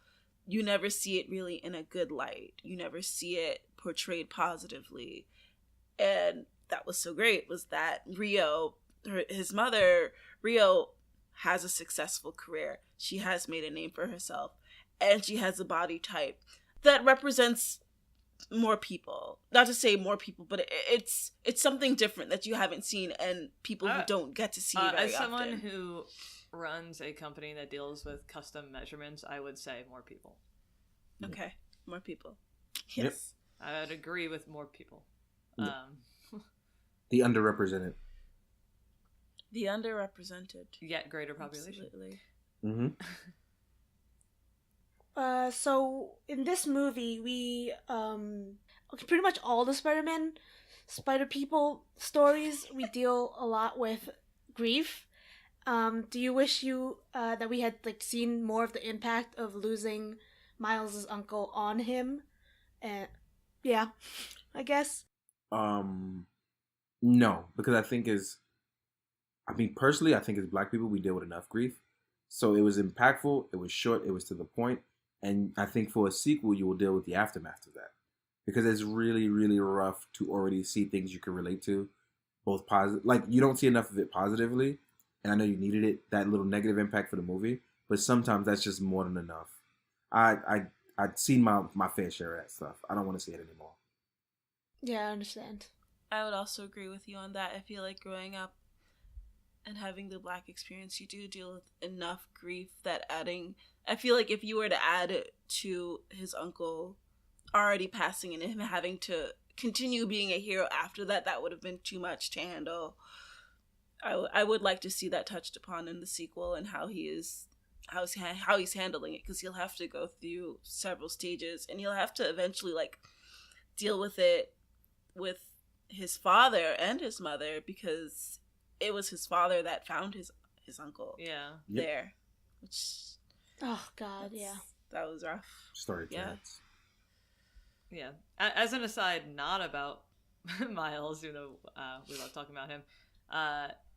you never see it really in a good light. You never see it portrayed positively. And that was so great, was that his mother, Rio, has a successful career. She has made a name for herself, and she has a body type that represents more people. Not to say more people, but it's something different that you haven't seen, and people who don't get to see very often. As someone who runs a company that deals with custom measurements, I would say more people. Okay, more people. Yes. Yep. I would agree with more people. Yep. The underrepresented. The underrepresented. Yet greater population. Absolutely. Mm-hmm. So in this movie, we pretty much all the Spider People stories, we deal a lot with grief. Do you wish that we had like seen more of the impact of losing Miles' uncle on him? And yeah, I guess. No, because personally, I think as Black people, we deal with enough grief. So it was impactful, it was short, it was to the point. And I think for a sequel, you will deal with the aftermath of that. Because it's really, really rough to already see things you can relate to. Both positive, like, you don't see enough of it positively. And I know you needed it, that little negative impact for the movie. But sometimes that's just more than enough. I'd seen my fair share of that stuff. I don't want to see it anymore. Yeah, I understand. I would also agree with you on that. I feel like growing up and having the Black experience, you do deal with enough grief that I feel like if you were to add it to his uncle already passing and him having to continue being a hero after that, that would have been too much to handle. I would like to see that touched upon in the sequel, and how he's handling it, because he'll have to go through several stages, and he'll have to eventually like deal with it with his father and his mother, because it was his father that found his uncle there. Which, oh god, yeah, that was rough. Story times. Yeah. As an aside, not about Miles, we love talking about him.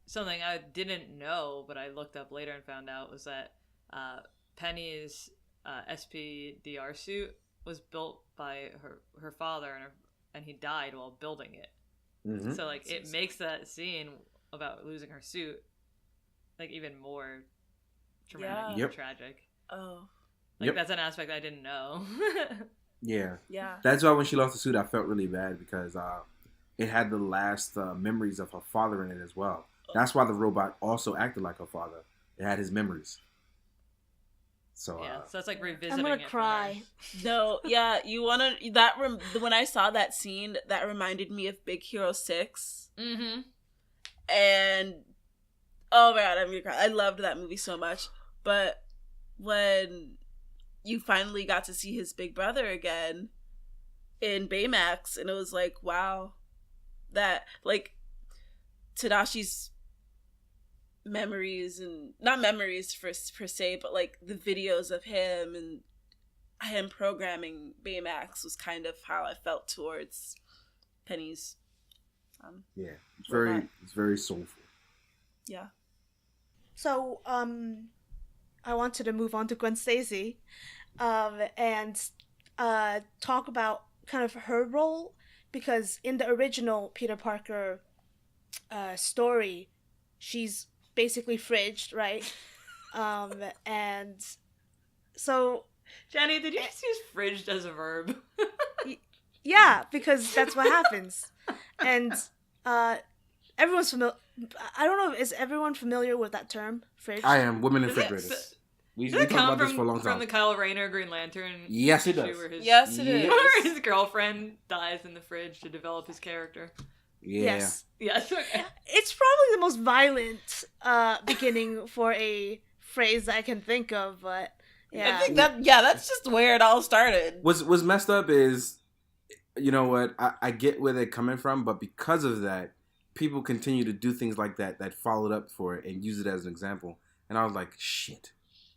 Something I didn't know, but I looked up later and found out, was that Penny's SPDR suit was built by her father, and he died while building it. Mm-hmm. So like, it makes that scene about losing her suit like even more traumatic, and tragic. Oh, like that's an aspect I didn't know. Yeah. Yeah. That's why when she lost the suit, I felt really bad, because it had the last memories of her father in it as well. That's why the robot also acted like her father. It had his memories. So so it's like revisiting. I'm gonna cry. No, yeah, when I saw that scene, that reminded me of Big Hero 6. Mm-hmm. And oh my god, I'm gonna cry. I loved that movie so much. But when you finally got to see his big brother again, in Baymax, and it was like, wow, that like Tadashi's memories, and not memories per se, but like the videos of him and him programming Baymax was kind of how I felt towards Penny's. It's very soulful. Yeah. So, I wanted to move on to Gwen Stacy, and talk about kind of her role, because in the original Peter Parker story, she's basically fridged, right? And so... Jenny, did you just use fridged as a verb? Yeah, because that's what happens. And everyone's familiar... I don't know, is everyone familiar with that term, fridge? I am. Women in refrigerators. We talked about this for a long time. From the Kyle Rayner Green Lantern? Yes, it does. Yes, it is. Where his girlfriend dies in the fridge to develop his character. Yeah. Yes. Okay. It's probably the most violent beginning for a phrase that I can think of, but yeah. I think that's just where it all started. What's messed up is, you know what, I get where they're coming from, but because of that, people continue to do things like that followed up for it and use it as an example. And I was like, shit.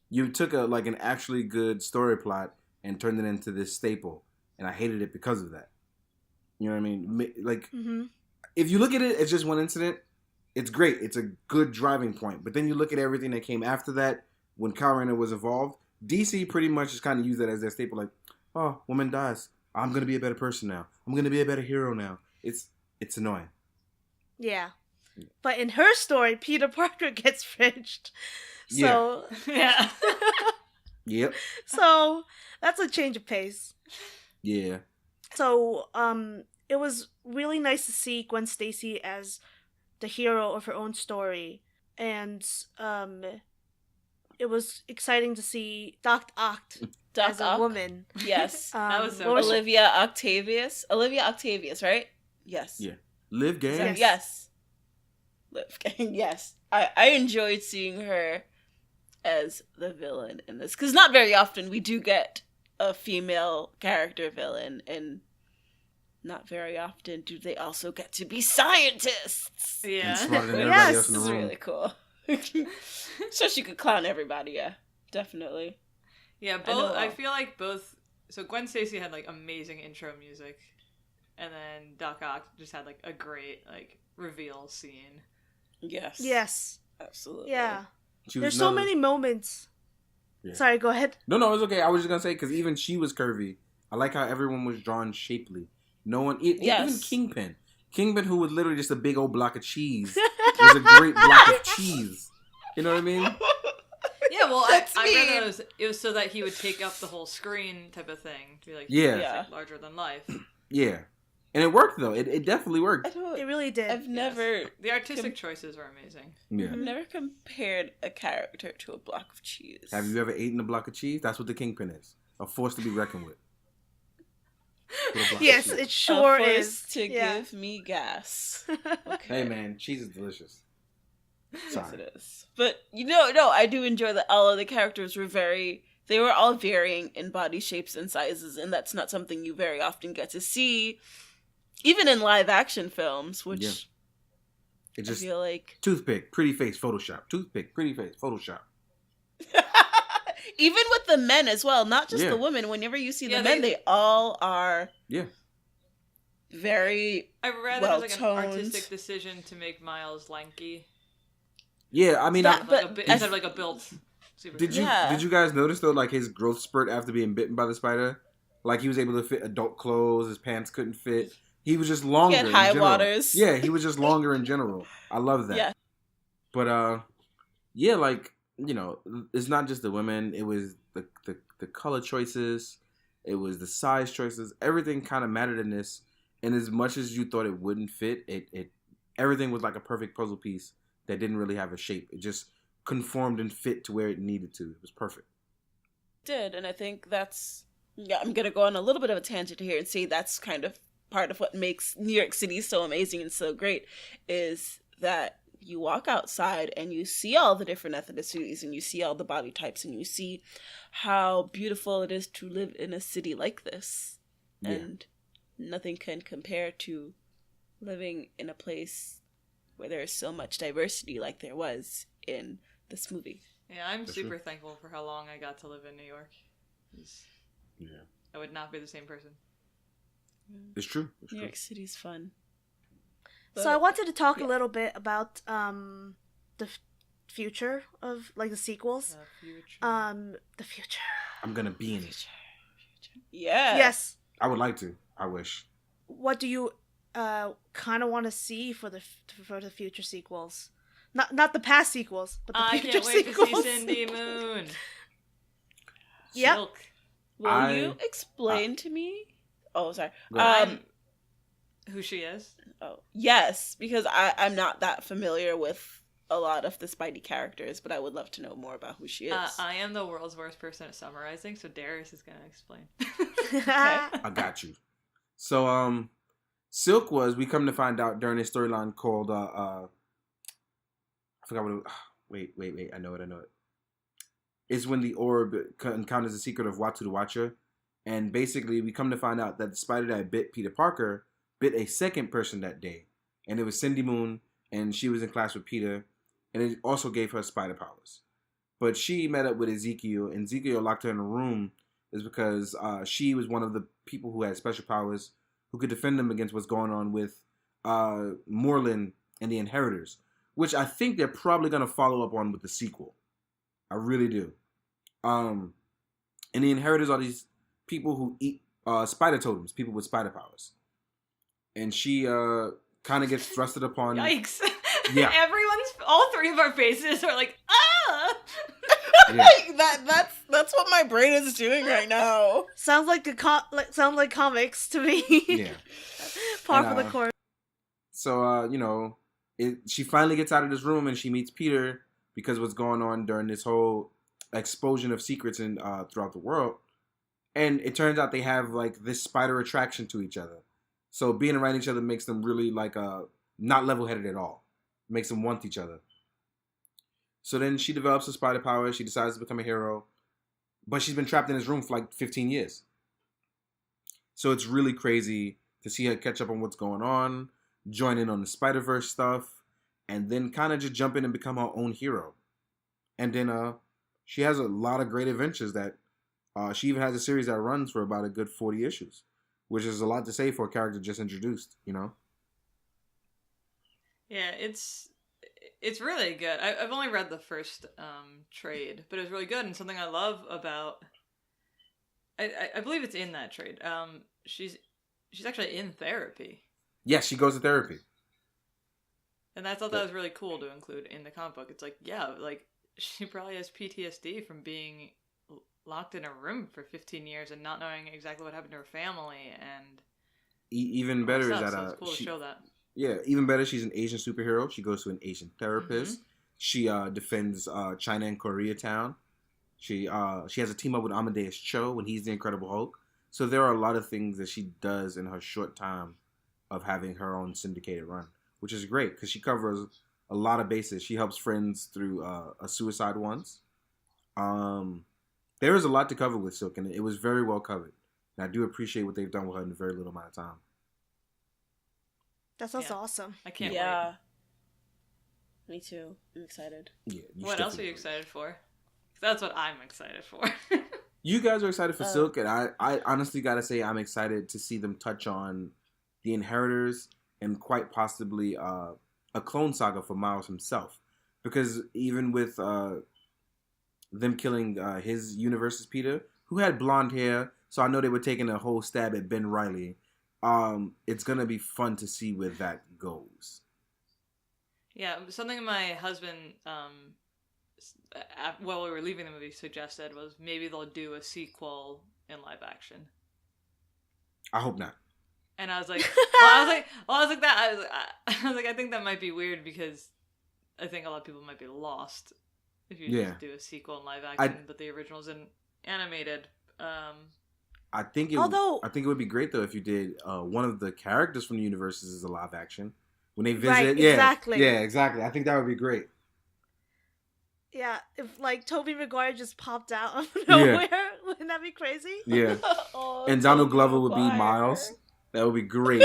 You took an actually good story plot and turned it into this staple, and I hated it because of that. You know what I mean? Like, if you look at it as just one incident, it's great. It's a good driving point. But then you look at everything that came after that, when Kyle Rayner was involved, DC pretty much just kind of used that as their staple. Like, oh, woman dies. I'm going to be a better person now. I'm going to be a better hero now. It's annoying. Yeah. But in her story, Peter Parker gets fridged. So, yeah. Yep. So, that's a change of pace. Yeah. So, it was really nice to see Gwen Stacy as the hero of her own story. And, it was exciting to see Doc Ock as a woman. Yes. That was so cool. Olivia Octavius, right? Yes. Yeah. Liv Gaines? Yes. Liv Gaines, yes. I enjoyed seeing her as the villain in this, because not very often we do get a female character villain, and not very often do they also get to be scientists. Yeah. And smarter than everybody else in the This is room. really cool. So she could clown everybody, yeah. Definitely. Yeah, both. I feel like both. So Gwen Stacy had like amazing intro music, and then Doc Ock just had like a great like reveal scene. Yes. Yes. Absolutely. Yeah. There's so many moments. Yeah. Sorry, go ahead. No, it's okay. I was just going to say, because even she was curvy. I like how everyone was drawn shapely. No one, even Kingpin. Kingpin, who was literally just a big old block of cheese, was a great block of cheese. You know what I mean? Yeah, well, I read that it was so that he would take up the whole screen type of thing. To be like, like larger than life. Yeah. And it worked, though. It definitely worked. It really did. I've never... The artistic choices were amazing. Yeah. I've never compared a character to a block of cheese. Have you ever eaten a block of cheese? That's what the Kingpin is. A force to be reckoned with. Yes, it sure is. To give me gas. Okay. Hey, man. Cheese is delicious. Sorry. Yes, it is. But, no, I do enjoy that all of the characters were they were all varying in body shapes and sizes, and that's not something you very often get to see, even in live action films, which it just, I feel like... Toothpick, pretty face, Photoshop. Toothpick, pretty face, Photoshop. Even with the men as well, not just the women. Whenever you see the men, they all are very I read that it was like an artistic decision to make Miles lanky. Yeah, I mean, instead of like a built. Did you guys notice though, like his growth spurt after being bitten by the spider? Like he was able to fit adult clothes, his pants couldn't fit. He was just longer. He had high waters. Yeah, he was just longer in general. I love that. Yeah. But like, it's not just the women. It was the color choices. It was the size choices. Everything kind of mattered in this. And as much as you thought it wouldn't fit, it everything was like a perfect puzzle piece that didn't really have a shape. It just conformed and fit to where it needed to. It was perfect. It did, and I think that's... Yeah, I'm going to go on a little bit of a tangent here and say that's kind of part of what makes New York City so amazing and so great, is that you walk outside and you see all the different ethnicities and you see all the body types and you see how beautiful it is to live in a city like this. Yeah. And nothing can compare to living in a place where there is so much diversity like there was in this movie. Yeah, I'm super thankful for how long I got to live in New York. Yeah. I would not be the same person. It's true. New York City's fun. So I wanted to talk a little bit about the future of like the sequels. The future. I'm gonna be in it. Yeah. Yes. I would like to. I wish. What do you kind of want to see for the future sequels? Not the past sequels, but the future sequels. I can't wait to see Cindy Moon. Yep. Silk. Will you explain to me? Oh, sorry. Who she is? Oh, yes, because I'm not that familiar with a lot of the Spidey characters, but I would love to know more about who she is. I am the world's worst person at summarizing, so Darais is going to explain. Okay. I got you. So, Silk was, we come to find out during a storyline called, I forgot what it was. Wait. I know it. It's when the orb encounters the secret of Watu the Watcher. And basically, we come to find out that the spider that bit Peter Parker bit a second person that day. And it was Cindy Moon, and she was in class with Peter. And it also gave her spider powers. But she met up with Ezekiel, and Ezekiel locked her in a room is because she was one of the people who had special powers who could defend them against what's going on with Moreland and the Inheritors, which I think they're probably going to follow up on with the sequel. I really do. And the Inheritors are these people who eat spider totems, people with spider powers. And she kind of gets thrusted upon. Yikes. Yeah. All three of our faces are like, ah! Yeah. That's what my brain is doing right now. Sounds like sounds like comics to me. Yeah. Par for the course. So, she finally gets out of this room and she meets Peter because of what's going on during this whole explosion of secrets in throughout the world. And it turns out they have like this spider attraction to each other. So being around each other makes them really like not level-headed at all. Makes them want each other. So then she develops a spider power. She decides to become a hero. But she's been trapped in this room for like 15 years. So it's really crazy to see her catch up on what's going on, join in on the Spider-Verse stuff, and then kind of just jump in and become her own hero. And then she has a lot of great adventures that she even has a series that runs for about a good 40 issues, which is a lot to say for a character just introduced, Yeah, it's really good. I've only read the first trade, but it was really good. And something I love about, I believe it's in that trade. She's actually in therapy. Yes, she goes to therapy. And I thought that was really cool to include in the comic book. It's like, yeah, like she probably has PTSD from being locked in a room for 15 years and not knowing exactly what happened to her family. And even better is that so it's cool to show that. Yeah, even better, she's an Asian superhero. She goes to an Asian therapist. Mm-hmm. She defends China and Koreatown. She has a team up with Amadeus Cho when he's the Incredible Hulk. So there are a lot of things that she does in her short time of having her own syndicated run, which is great because she covers a lot of bases. She helps friends through a suicide once. There is a lot to cover with Silk, and it was very well covered. And I do appreciate what they've done with her in a very little amount of time. That sounds awesome. I can't wait. Me too. I'm excited. Yeah. What else are you excited for? That's what I'm excited for. You guys are excited for Silk, and I honestly gotta say I'm excited to see them touch on the Inheritors and quite possibly a clone saga for Miles himself. Because even with them killing his universe's Peter, who had blonde hair, so I know they were taking a whole stab at Ben Reilly. It's gonna be fun to see where that goes. Yeah, something my husband, while we were leaving the movie, suggested was maybe they'll do a sequel in live action. I hope not. And I was like, I think that might be weird because I think a lot of people might be lost if you just do a sequel in live action, but the original's in animated. I think it would be great though if you did one of the characters from the universes as a live action when they visit. Right, exactly. Yeah, exactly. I think that would be great. Yeah, if like Tobey Maguire just popped out of nowhere, wouldn't that be crazy? Yeah. And Donald Glover would be Miles. That would be great.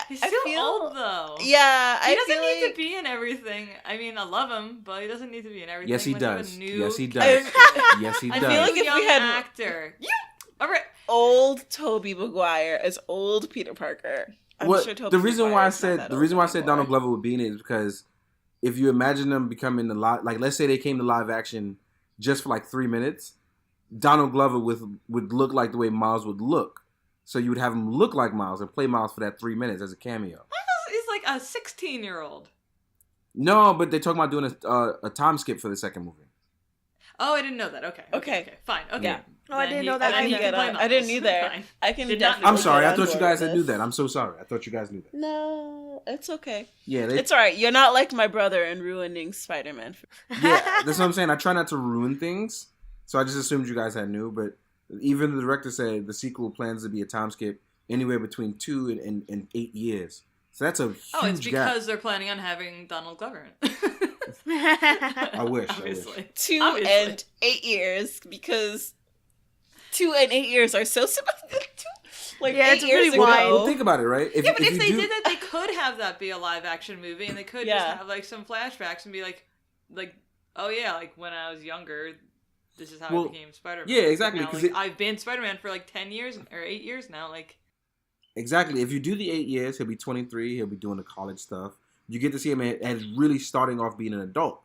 He's still old though. Yeah, he doesn't need to be in everything. I mean, I love him, but he doesn't need to be in everything. Yes, he does. Yes, he does. Yes, he does. I feel like if we had actor, all right, old Tobey Maguire as old Peter Parker. The reason why I said Donald Glover would be in it is because if you imagine them becoming let's say they came to live action just for like 3 minutes, Donald Glover would look like the way Miles would look. So you would have him look like Miles and play Miles for that 3 minutes as a cameo. He's like a 16-year-old. No, but they're talking about doing a time skip for the second movie. Oh, I didn't know that. Okay. Fine. Okay. Yeah. Oh, I didn't know that either. I didn't either. I can definitely. I'm sorry. I thought you guys knew that. I'm so sorry. I thought you guys knew that. No, it's okay. Yeah, it's all right. You're not like my brother and ruining Spider-Man. Yeah, that's what I'm saying. I try not to ruin things, so I just assumed you guys had knew. But even the director said the sequel plans to be a time skip anywhere between 2 and 8 years. So that's a huge gap. Oh, it's because they're planning on having Donald Glover in. I wish. Obviously. I wish. 2 and 8 years, because 2 and 8 years are so similar. Like, yeah, 8 it's years really wide. Well, think about it, right? But if they did that, they could have that be a live action movie, and they could just have like some flashbacks and be like, oh yeah, like when I was younger, this is how I became Spider-Man. Yeah, exactly. Because I've been Spider-Man for like 10 years or 8 years now. Like, exactly. If you do the 8 years, he'll be 23. He'll be doing the college stuff. You get to see him as really starting off being an adult.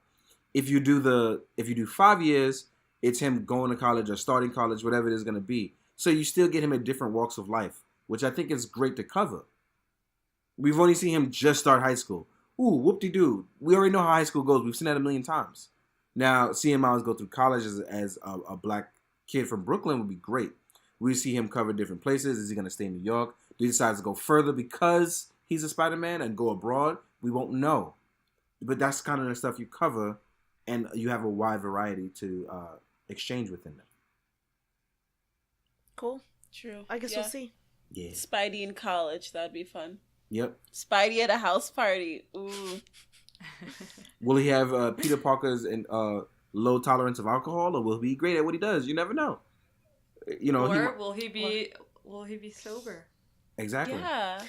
If you do 5 years, it's him going to college or starting college, whatever it is going to be. So you still get him in different walks of life, which I think is great to cover. We've only seen him just start high school. Ooh, whoop-de-doo. We already know how high school goes. We've seen that a million times. Now, seeing Miles go through college as a black kid from Brooklyn would be great. We see him cover different places. Is he going to stay in New York? Do he decide to go further because he's a Spider-Man and go abroad? We won't know. But that's kind of the stuff you cover, and you have a wide variety to exchange within them. Cool. True. I guess we'll see. Yeah. Spidey in college. That'd be fun. Yep. Spidey at a house party. Ooh. Will he have Peter Parker's low tolerance of alcohol, or will he be great at what he does? You never know. Or will he be sober? Exactly. Yeah.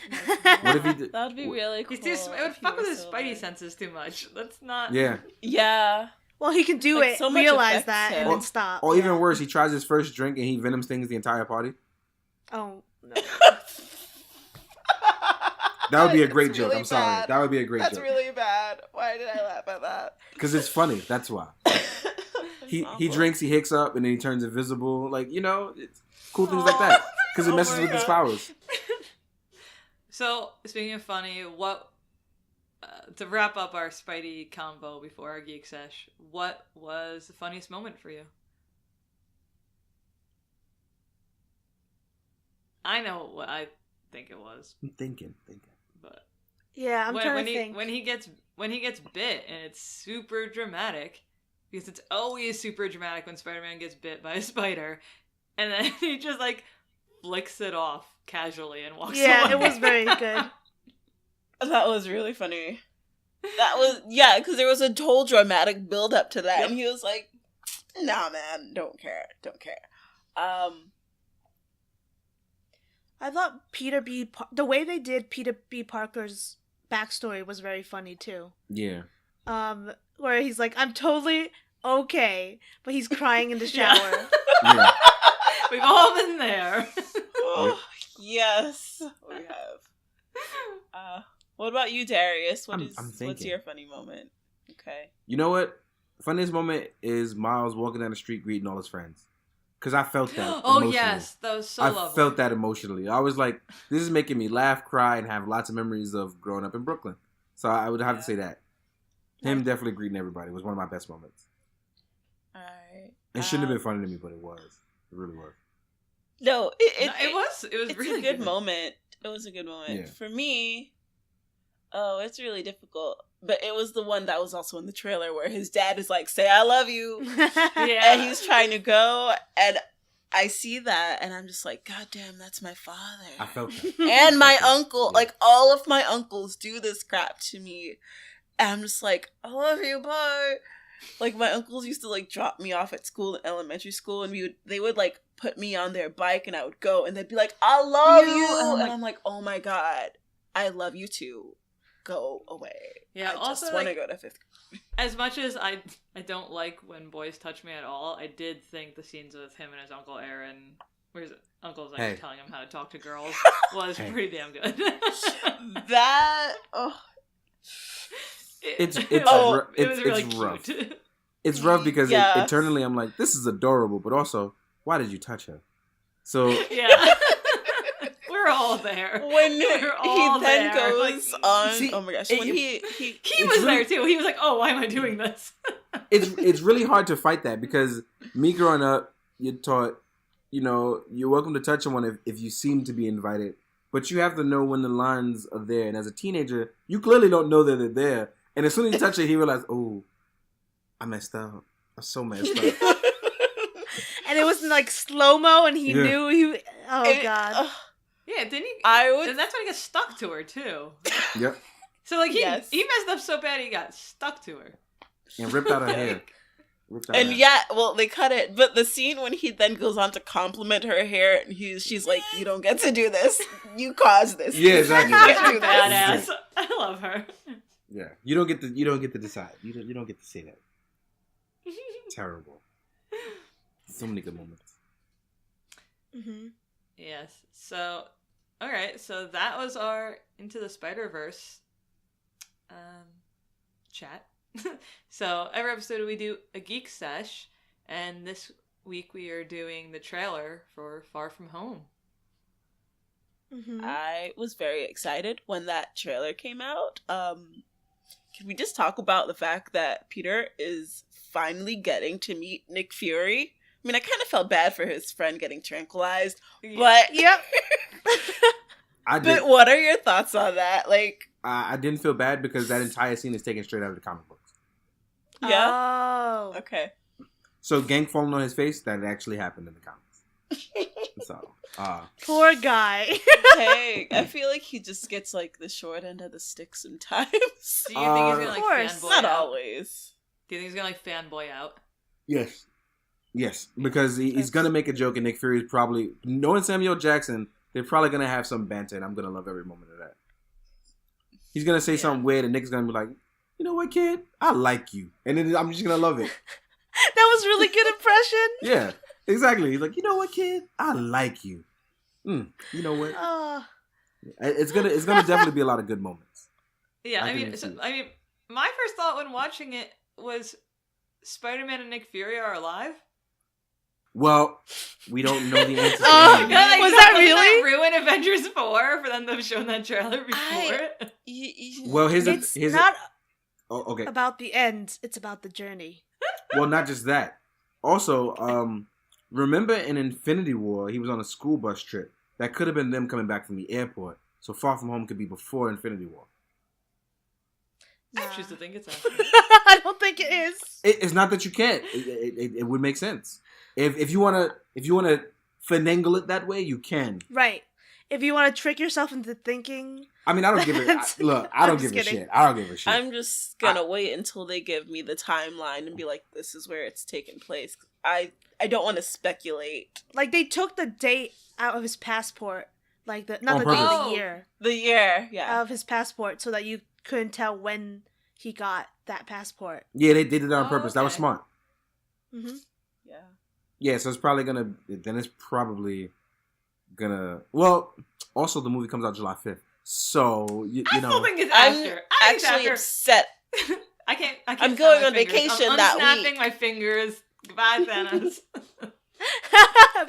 What if he did? That would be really cool. It would fuck with his Spidey senses too much. Let's not. Yeah. Yeah. Well, he can do it, realize that, and then stop. Or even worse, he tries his first drink and he venom stings the entire party. Oh, no. That would be a great joke. I'm sorry. That would be a great joke. That's really bad. Why did I laugh at that? Because it's funny. That's why. He drinks, he hicks up, and then he turns invisible. It's cool things like that. Because it messes with his powers. So, speaking of funny, to wrap up our Spidey combo before our Geek Sesh, what was the funniest moment for you? I know what I think it was. I'm thinking. But yeah, I'm trying to think. When he gets bit, and it's super dramatic, because it's always super dramatic when Spider-Man gets bit by a spider, and then he just flicks it off casually and walks away. Yeah, it was very good. That was really funny. Because there was a whole dramatic build up to that, and he was like, "Nah, man, don't care." I thought the way they did Peter B. Parker's backstory was very funny too. Yeah. Where he's like, "I'm totally okay," but he's crying in the shower. Yeah. We've all been there. Oh, yes, we have. What about you, Darius? What's your funny moment? Okay. You know what? The funniest moment is Miles walking down the street greeting all his friends. Because I felt that. Oh, yes. That was so lovely. I felt that emotionally. I was like, this is making me laugh, cry, and have lots of memories of growing up in Brooklyn. So I would have to say that. Him definitely greeting everybody was one of my best moments. Alright. It shouldn't have been funny to me, but it was. It really was. No, it was it's really a good moment. It was a good moment. Yeah. For me, it's really difficult. But it was the one that was also in the trailer where his dad is like, "Say I love you." Yeah. And he's trying to go, and I see that, and I'm just like, God damn, that's my father. I felt that. And my uncle, all of my uncles do this crap to me. And I'm just like, I love you, bye. My uncles used to drop me off at school in elementary school, and they would put me on their bike and I would go and they'd be like, I love you. And I'm like, oh my God, I love you too. Go away. Yeah, I also, just want to go to 5th grade. As much as I don't like when boys touch me at all, I did think the scenes with him and his Uncle Aaron, where his uncle's like telling him how to talk to girls, was pretty damn good. That, oh. It was really rough. cute. It's rough because internally I'm like, this is adorable, but also, why did you touch her? So yeah. We're all there. When he then goes on, see, oh my gosh, when he was there too. He was like, "Oh, why am I doing this?" it's really hard to fight that because me growing up, you're taught, you're welcome to touch someone if you seem to be invited, but you have to know when the lines are there. And as a teenager, you clearly don't know that they're there. And as soon as you touch it, he realized, oh, I messed up. I'm so messed up. And it was like slow-mo, and he knew he. Oh God. Yeah, didn't he? And that's when he got stuck to her too. Yep. So like he messed up so bad he got stuck to her and ripped out her hair. They cut it, but the scene when he then goes on to compliment her hair, and she's like, "You don't get to do this. You caused this." Yeah, exactly. Badass. I love her. Yeah, you don't get to decide. You don't get to say that. Terrible. So many good moments. Mm-hmm. Yes. So, all right. So that was our Into the Spider-Verse chat. So every episode we do a geek sesh, and this week we are doing the trailer for Far From Home. Mm-hmm. I was very excited when that trailer came out. Can we just talk about the fact that Peter is finally getting to meet Nick Fury? I mean, I kind of felt bad for his friend getting tranquilized, but yep. But what are your thoughts on that? Like, I didn't feel bad because that entire scene is taken straight out of the comic books. Yeah. Oh. Okay. So, gang falling on his face, that actually happened in the comics. So, poor guy. Hey, I feel like he just gets like the short end of the stick sometimes. Do you think he's gonna like fanboy Not out? Always. Do you think he's gonna like fanboy out? Yes, because he's gonna make a joke, and Nick Fury is probably, knowing Samuel Jackson, they're probably gonna have some banter, and I'm gonna love every moment of that. He's gonna say something weird, and Nick's gonna be like, "You know what, kid? I like you," and then I'm just gonna love it. That was really good impression. Yeah, exactly. He's like, "You know what, kid? I like you." You know what? It's gonna definitely be a lot of good moments. Yeah, I mean, my first thought when watching it was Spider-Man and Nick Fury are alive. Well, we don't know the answer. Was that really? Ruin Avengers 4 for them to have shown that trailer before it? Well, it's not okay. about the end. It's about the journey. Well, not just that. Also, remember in Infinity War, he was on a school bus trip. That could have been them coming back from the airport. So Far From Home could be before Infinity War. I choose to think it's after. I don't think it is. It's not that you can't. It would make sense. If you wanna finagle it that way, you can. Right. If you want to trick yourself into thinking. I mean, I don't give it. Look, I don't give a shit. I don't give a shit. I'm just gonna wait until they give me the timeline and be like, "This is where it's taking place." I don't want to speculate. Like they took the date out of his passport, like the year. The year, yeah, of his passport, so that you couldn't tell when he got that passport. Yeah, they did that on purpose. Okay. That was smart. Mm-hmm. Yeah. Yeah, so it's probably gonna. Well, also the movie comes out July 5th, so you know. I still think it's after. I'm actually upset. I can't. I'm going on vacation that week. I'm snapping my fingers. Goodbye, Thanos.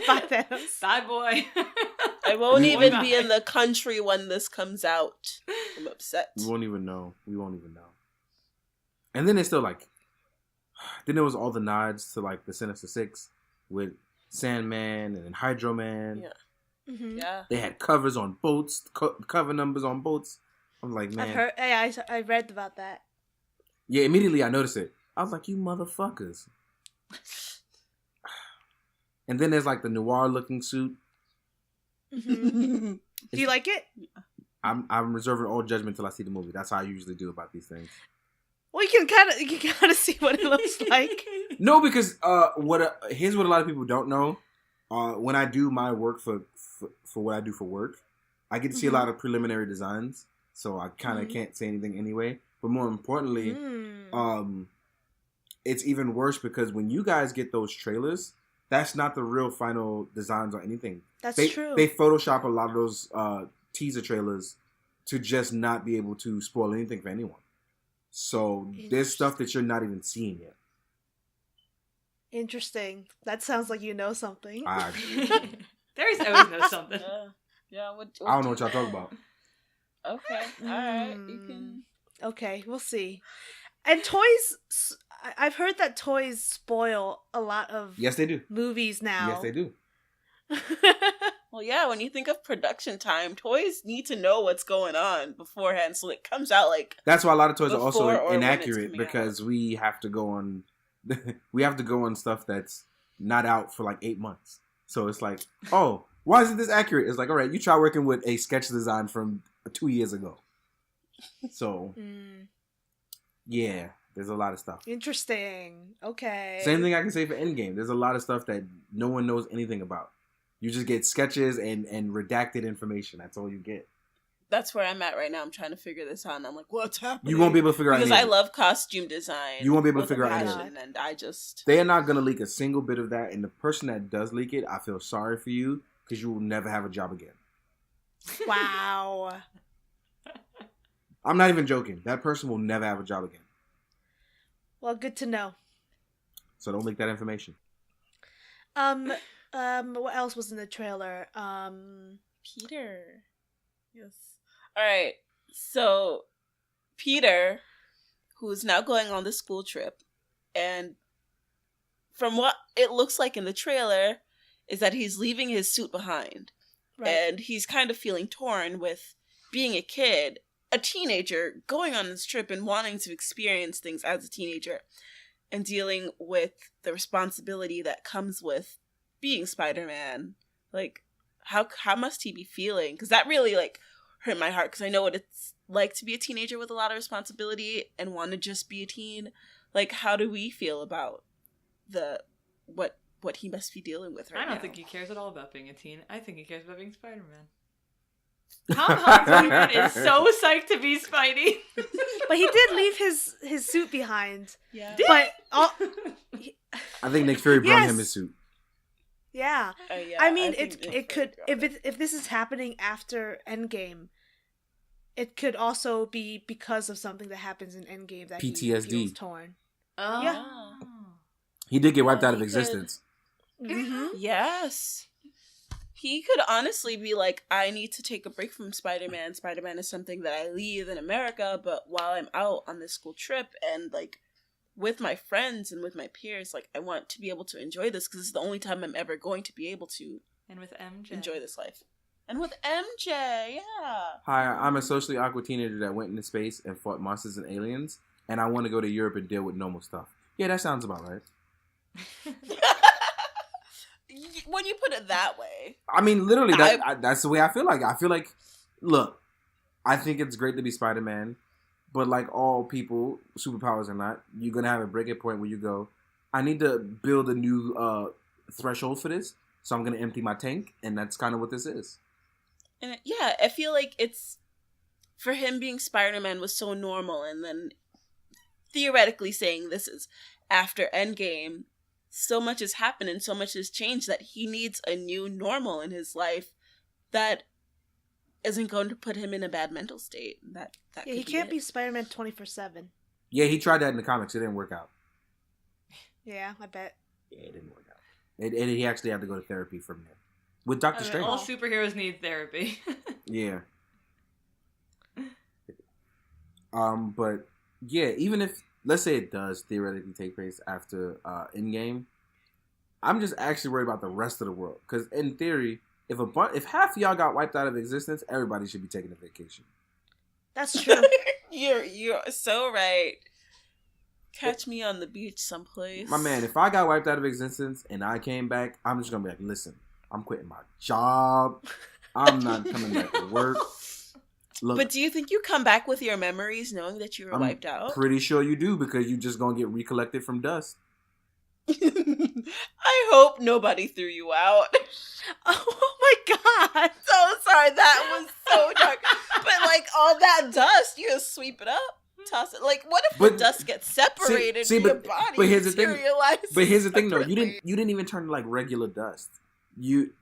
Bye, Thanos. Bye, boy. I won't even be in the country when this comes out. I'm upset. We won't even know. And then it's still like. Then there was all the nods to like the Sinister Six with Sandman and Hydro Man. Yeah. Mm-hmm. Yeah. They had covers on boats, cover numbers on boats. I'm like, man. I read about that. Yeah, immediately I noticed it. I was like, you motherfuckers. And then there's like the noir looking suit. Mm-hmm. Do you like it? I'm reserving all judgment till I see the movie. That's how I usually do about these things. Well, you can kind of see what it looks like. No, because here's what a lot of people don't know. when I do my work for what I do for work, I get to see a lot of preliminary designs, so I kind of can't say anything anyway. But more importantly, it's even worse because when you guys get those trailers, that's not the real final designs or anything. That's true. They Photoshop a lot of those teaser trailers to just not be able to spoil anything for anyone. So there's stuff that you're not even seeing yet. Interesting. That sounds like you know something. Darais always knows something. Yeah. I don't know what y'all talking about. Okay. All right. You can. Okay, we'll see. And toys. I've heard that toys spoil a lot of Yes, they do. movies now. Yes, they do. Well, yeah, when you think of production time, toys need to know what's going on beforehand, so it comes out like. That's why a lot of toys are also before or when it's inaccurate coming because we have to go on, stuff that's not out for like 8 months. So it's like, oh, why isn't this accurate? It's like, all right, you try working with a sketch design from 2 years ago. So, yeah, there's a lot of stuff. Interesting. Okay. Same thing I can say for Endgame. There's a lot of stuff that no one knows anything about. You just get sketches and redacted information. That's all you get. That's where I'm at right now. I'm trying to figure this out, and I'm like, what's happening? You won't be able to figure out because anything. I love costume design. You won't be able to with figure a out passion, anything. and I just. They are not going to leak a single bit of that. And the person that does leak it, I feel sorry for you because you will never have a job again. Wow. I'm not even joking. That person will never have a job again. Well, good to know. So don't leak that information. What else was in the trailer? Peter. Yes. All right. So, Peter, who's now going on the school trip, and from what it looks like in the trailer, is that he's leaving his suit behind. Right. And he's kind of feeling torn with being a kid, a teenager, going on this trip and wanting to experience things as a teenager, and dealing with the responsibility that comes with being Spider-Man. Like, how must he be feeling? Because that really, like, hurt my heart, because I know what it's like to be a teenager with a lot of responsibility and want to just be a teen. Like, how do we feel about what he must be dealing with right now? I don't think he cares at all about being a teen. I think he cares about being Spider-Man. Tom Holland is so psyched to be Spidey. But he did leave his suit behind. Yeah. But I think Nick Fury brought him his suit. Yeah. Yeah. I mean, it could, if this is happening after Endgame, it could also be because of something that happens in Endgame that PTSD. he feels torn. Oh. Yeah. He did get wiped out of existence. Mm-hmm. Yes. He could honestly be like, I need to take a break from Spider-Man. Spider-Man is something that I leave in America, but while I'm out on this school trip and, like, with my friends and with my peers, like, I want to be able to enjoy this because it's the only time I'm ever going to be able to and with MJ enjoy this life. And with MJ, yeah. Hi, I'm a socially awkward teenager that went into space and fought monsters and aliens, and I want to go to Europe and deal with normal stuff. Yeah, that sounds about right. When you put it that way. I mean, literally, that's the way I feel like. I feel like, look, I think it's great to be Spider-Man, but like all people, superpowers or not, you're going to have a breaking point where you go, I need to build a new threshold for this, so I'm going to empty my tank, and that's kind of what this is. And yeah, I feel like it's, for him being Spider-Man was so normal, and then theoretically saying this is after Endgame, so much has happened and so much has changed that he needs a new normal in his life that isn't going to put him in a bad mental state. That he can't be Spider-Man 24/7. Yeah, he tried that in the comics. It didn't work out. Yeah, I bet. Yeah, it didn't work out. And he actually had to go to therapy from there. With Doctor Strange. All superheroes need therapy. Yeah. But yeah, even if, let's say it does theoretically take place after Endgame, I'm just actually worried about the rest of the world. Because in theory, if half of y'all got wiped out of existence, everybody should be taking a vacation. That's true. You're so right. Catch me on the beach someplace. My man, if I got wiped out of existence and I came back, I'm just gonna be like, listen, I'm quitting my job. I'm not coming back to work. Look, but do you think you come back with your memories knowing that you were wiped out? Pretty sure you do, because you just gonna get recollected from dust. I hope nobody threw you out. Oh my god. So sorry, that was so dark. But like all that dust, you just sweep it up, toss it. Like, what if the dust gets separated in your body? But here's the thing. Materializes But here's the thing, though. separately? You didn't even turn to like regular dust. You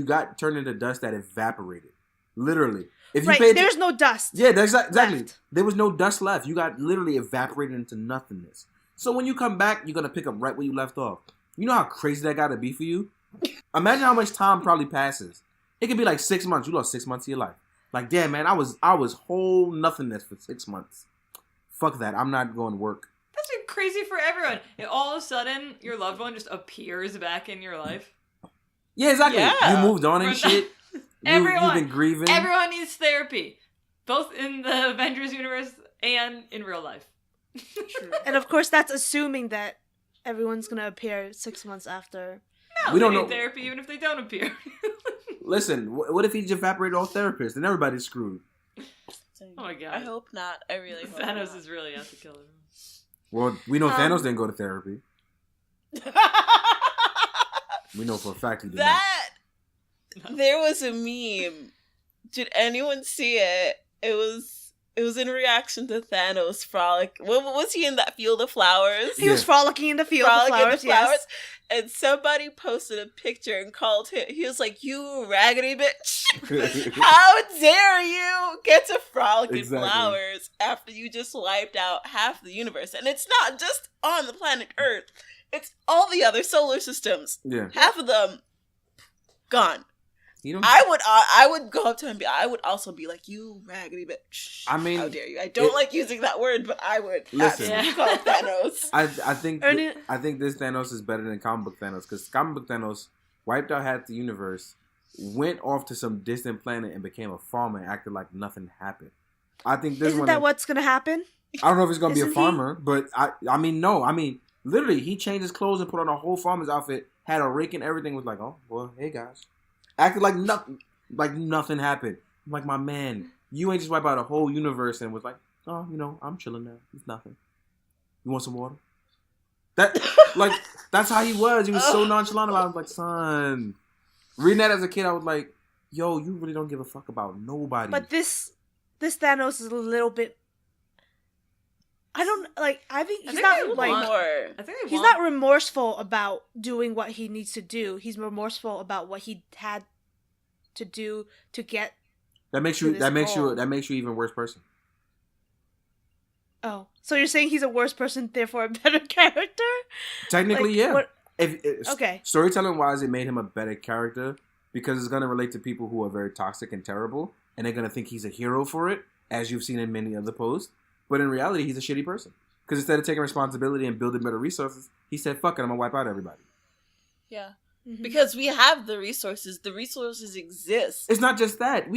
got turned into dust that evaporated. Literally. If you Right, there's no dust. Yeah, exactly. left. There was no dust left. You got literally evaporated into nothingness. So when you come back, you're gonna pick up right where you left off. You know how crazy that gotta be for you? Imagine how much time probably passes. It could be like 6 months. You lost 6 months of your life. Like, damn, man, I was whole nothingness for 6 months. Fuck that. I'm not going to work. That's been crazy for everyone. And all of a sudden, your loved one just appears back in your life. Yeah, exactly. Yeah. You moved on and shit. You've been grieving. Everyone needs therapy. Both in the Avengers universe and in real life. True. And of course, that's assuming that everyone's gonna appear 6 months after. No, We don't they know. need therapy even if they don't appear. Listen, what if he just evaporated all therapists and everybody's screwed? Oh my god. I hope not. I really hope Thanos not. is really out to kill him. Well, we know Thanos didn't go to therapy. We know for a fact he did That there was a meme. Did anyone see it? It was in reaction to Thanos frolic. What was he in that field of flowers? He was frolicking in the field of Frolicking in the flowers, yes. And somebody posted a picture and called him. He was like, "You raggedy bitch! not. How dare you get to frolic in Exactly. flowers after you just wiped out half the universe?" And it's not just on the planet Earth; it's all the other solar systems. Yeah. Half of them gone. You know, I would go up to him and I would also be like, "You raggedy bitch." I mean, how dare you? I don't like using that word, but I would Listen. absolutely call Thanos. I think Ernie- I think this Thanos is better than comic book Thanos because comic book Thanos wiped out half the universe, went off to some distant planet and became a farmer and acted like nothing happened. I think this Isn't one. that what's gonna happen? I don't know if he's gonna be a Isn't he? farmer, but I mean literally he changed his clothes and put on a whole farmer's outfit, had a rake and everything. Was like, oh well, hey guys, acted like nothing happened. I'm like, my man, you ain't just wipe out a whole universe and was like, oh, I'm chilling now. It's nothing. You want some water? That's how he was. He was so nonchalant about it. I was like, son. Reading that as a kid, I was like, yo, you really don't give a fuck about nobody. But this Thanos is a little bit. I think he's not like more. I think they he's want- not remorseful about doing what he needs to do. He's remorseful about what he had to do to get. that makes to you this that makes goal. you that makes you even worse person. Oh, so you're saying he's a worse person, therefore a better character? Technically, Like, yeah. what- Okay. Storytelling wise, it made him a better character because it's going to relate to people who are very toxic and terrible, and they're going to think he's a hero for it, as you've seen in many other posts. But in reality, he's a shitty person because instead of taking responsibility and building better resources, he said, "Fuck it, I'm gonna wipe out everybody." Yeah. Mhm. Because we have the resources. The resources exist. It's not just that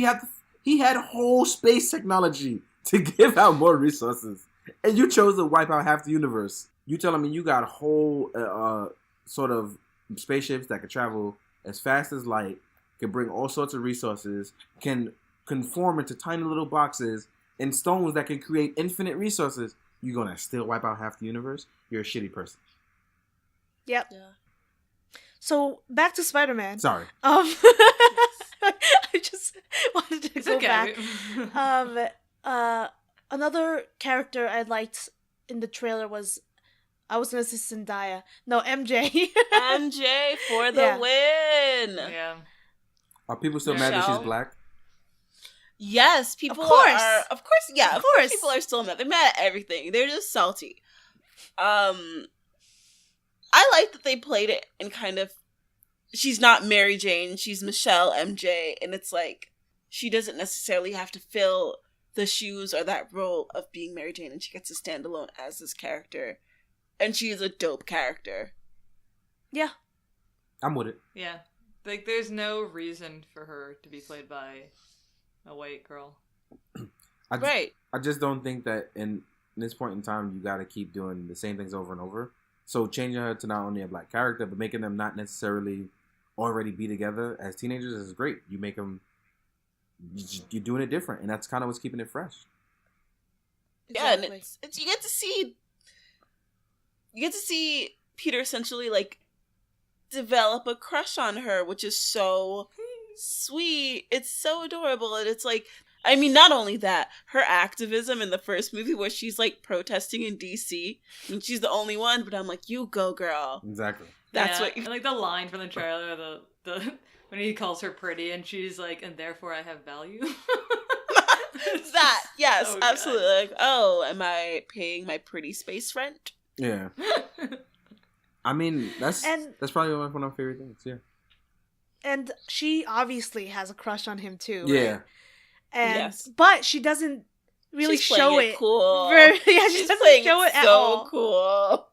he had whole space technology to give out more resources, and you chose to wipe out half the universe. You telling me you got whole sort of spaceships that can travel as fast as light, can bring all sorts of resources, can conform into tiny little boxes and stones that can create infinite resources. You're gonna still wipe out half the universe? You're a shitty person. Yep. Yeah. So back to Spider-Man. Sorry. I just wanted to It's go okay. back. Another character I liked in the trailer was, I was gonna say Zendaya. No, MJ. MJ for the Yeah. win. Yeah. Are people still mad that she's Michelle? black? Yes, people Of course. are. Of course, yeah. Of course. people are still mad. They're mad at everything. They're just salty. I like that they played it in kind of. She's not Mary Jane. She's Michelle MJ, and it's like she doesn't necessarily have to fill the shoes or that role of being Mary Jane, and she gets to stand alone as this character, and she is a dope character. Yeah. I'm with it. Yeah. Like, there's no reason for her to be played by a white girl. Right. I just don't think that in this point in time you got to keep doing the same things over and over. So changing her to not only a black character but making them not necessarily already be together as teenagers is great. You make them, you're doing it different, and that's kind of what's keeping it fresh. Yeah, and Exactly. it's you get to see Peter essentially like develop a crush on her, which is so sweet. It's so adorable. And it's like, I mean, not only that, her activism in the first movie where she's like protesting in DC and she's the only one, but I'm like, you go, girl. Exactly. That's what you... And like the line from the trailer, the when he calls her pretty and she's like, and therefore I have value. That, yes, Oh, absolutely. Like, oh, am I paying my pretty space rent? Yeah. I mean, that's probably one of my favorite things, yeah. And she obviously has a crush on him too. Yeah. Right? And Yes. but she doesn't really She's show playing it. cool. She doesn't show it at all. So cool.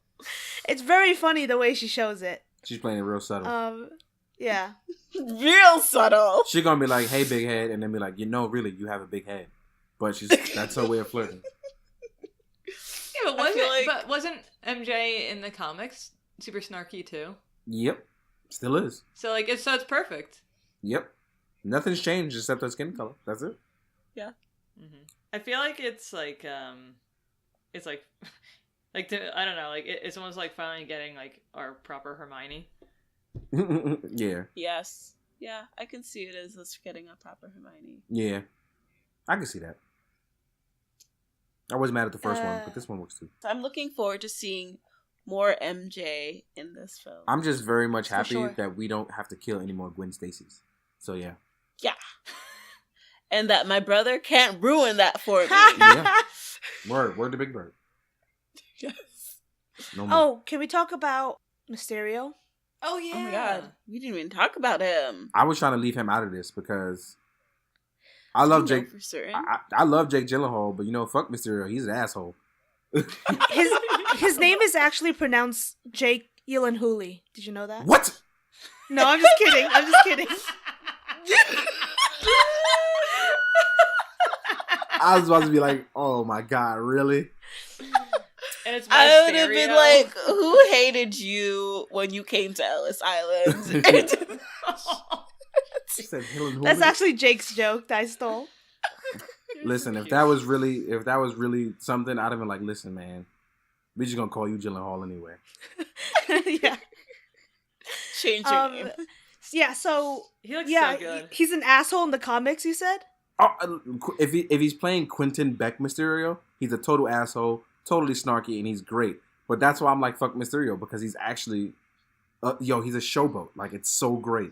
It's very funny the way she shows it. She's playing it real subtle. Yeah. Real subtle. She's gonna be like, hey, big head, and then be like, really, you have a big head. But that's her way of flirting. Yeah, but wasn't MJ in the comics super snarky too? Yep. Still is. So like it's perfect. Yep. Nothing's changed except her skin color. That's it. Yeah. Mm-hmm. I feel like it's like I don't know, like it's almost like finally getting like our proper Hermione. Yeah. Yes. Yeah, I can see it as us getting a proper Hermione. Yeah. I can see that. I was mad at the first one, but this one works too. I'm looking forward to seeing more MJ in this film. I'm just very much happy sure. that we don't have to kill any more Gwen Stacy's. So yeah. Yeah. And that my brother can't ruin that for me. Yeah. Word to Big Bird. Yes. No more. Oh, can we talk about Mysterio? Oh yeah. Oh my god. We didn't even talk about him. I was trying to leave him out of this because I love Do you know Jake. for certain? I love Jake Gyllenhaal, but fuck Mysterio. He's an asshole. His name is actually pronounced Jake Gyllenhaal. Did you know that? What? No, I'm just kidding. I'm just kidding. I was about to be like, oh my god, really? And it's I would have been like, who hated you when you came to Ellis Island? That's actually Jake's joke that I stole. Listen, if that was really something, I'd have been like, listen, man, we just gonna call you Gyllenhaal anyway. Yeah. Change your name. Yeah, so he looks so good. He's an asshole in the comics, you said? Oh, if he's playing Quentin Beck Mysterio, he's a total asshole, totally snarky, and he's great. But that's why I'm like, fuck Mysterio, because he's actually, he's a showboat. Like, it's so great.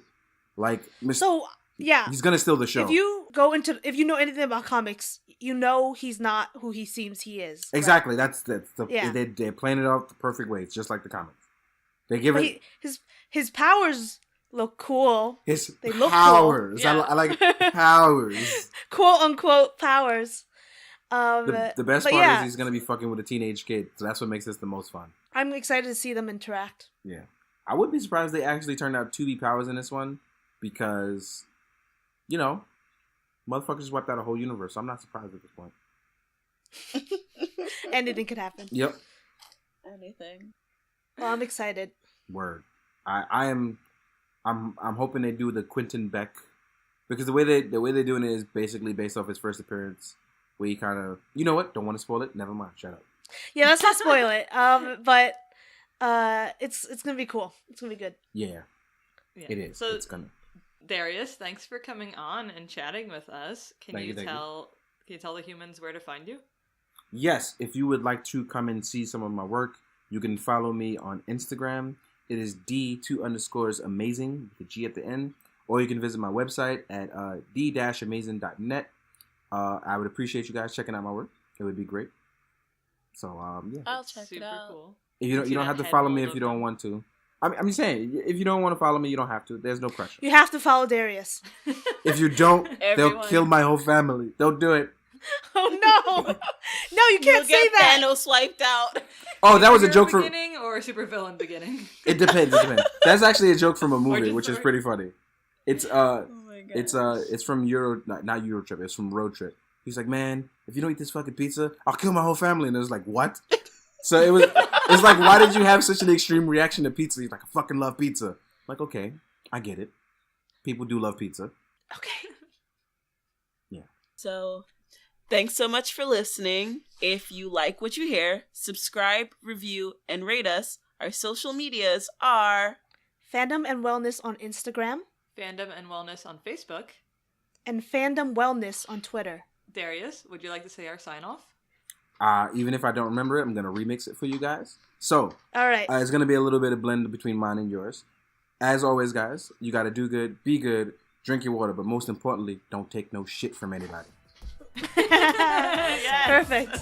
Like, so yeah, he's gonna steal the show. If you know anything about comics, you know he's not who he seems he is. Exactly. Right? They're playing it off the perfect way. It's just like the comics. They give it his powers look cool. They look powers. Cool. Yeah. I like powers. Quote unquote powers. The best part is he's gonna be fucking with a teenage kid, so that's what makes this the most fun. I'm excited to see them interact. Yeah, I wouldn't be surprised if they actually turned out to be powers in this one, because, motherfuckers just wiped out a whole universe. So I'm not surprised at this point. Anything could happen. Yep. Anything. Well, I'm excited. Word. I'm hoping they do the Quentin Beck, because the way they're doing it is basically based off his first appearance, where he kind of, you know what? Don't want to spoil it. Never mind. Shut up. Yeah, let's not spoil it. But it's gonna be cool. It's gonna be good. Yeah. It is. So it's gonna. Darius, thanks for coming on and chatting with us. Can you tell the humans where to find you? Yes, if you would like to come and see some of my work, you can follow me on Instagram. It is D2_amazing, with the G at the end. Or you can visit my website at d-amazing.net. I would appreciate you guys checking out my work. It would be great. So, yeah. I'll check it out. Cool. You don't have to follow me if you don't want to. I'm just saying, if you don't want to follow me, you don't have to. There's no pressure. You have to follow Darius. If you don't, they'll kill my whole family. Don't do it. Oh no! No, you can't say that. Thanos swiped out. Oh, that was a joke from beginning or super villain beginning. It depends. That's actually a joke from a movie, which is pretty funny. It's it's from not Euro Trip. It's from Road Trip. He's like, man, if you don't eat this fucking pizza, I'll kill my whole family. And it was like, what? So it's like, why did you have such an extreme reaction to pizza? He's like, I fucking love pizza. I'm like, okay, I get it. People do love pizza. Okay. Yeah. So, thanks so much for listening. If you like what you hear, subscribe, review, and rate us Our social medias are Fandom and Wellness on Instagram. Fandom and Wellness on Facebook. And Fandom Wellness on Twitter. Darius, would you like to say our sign-off? Even if I don't remember it, I'm going to remix it for you guys. So, all right, it's going to be a little bit of blend between mine and yours. As always, guys, you got to do good, be good, drink your water, but most importantly, don't take no shit from anybody. Yes. Perfect.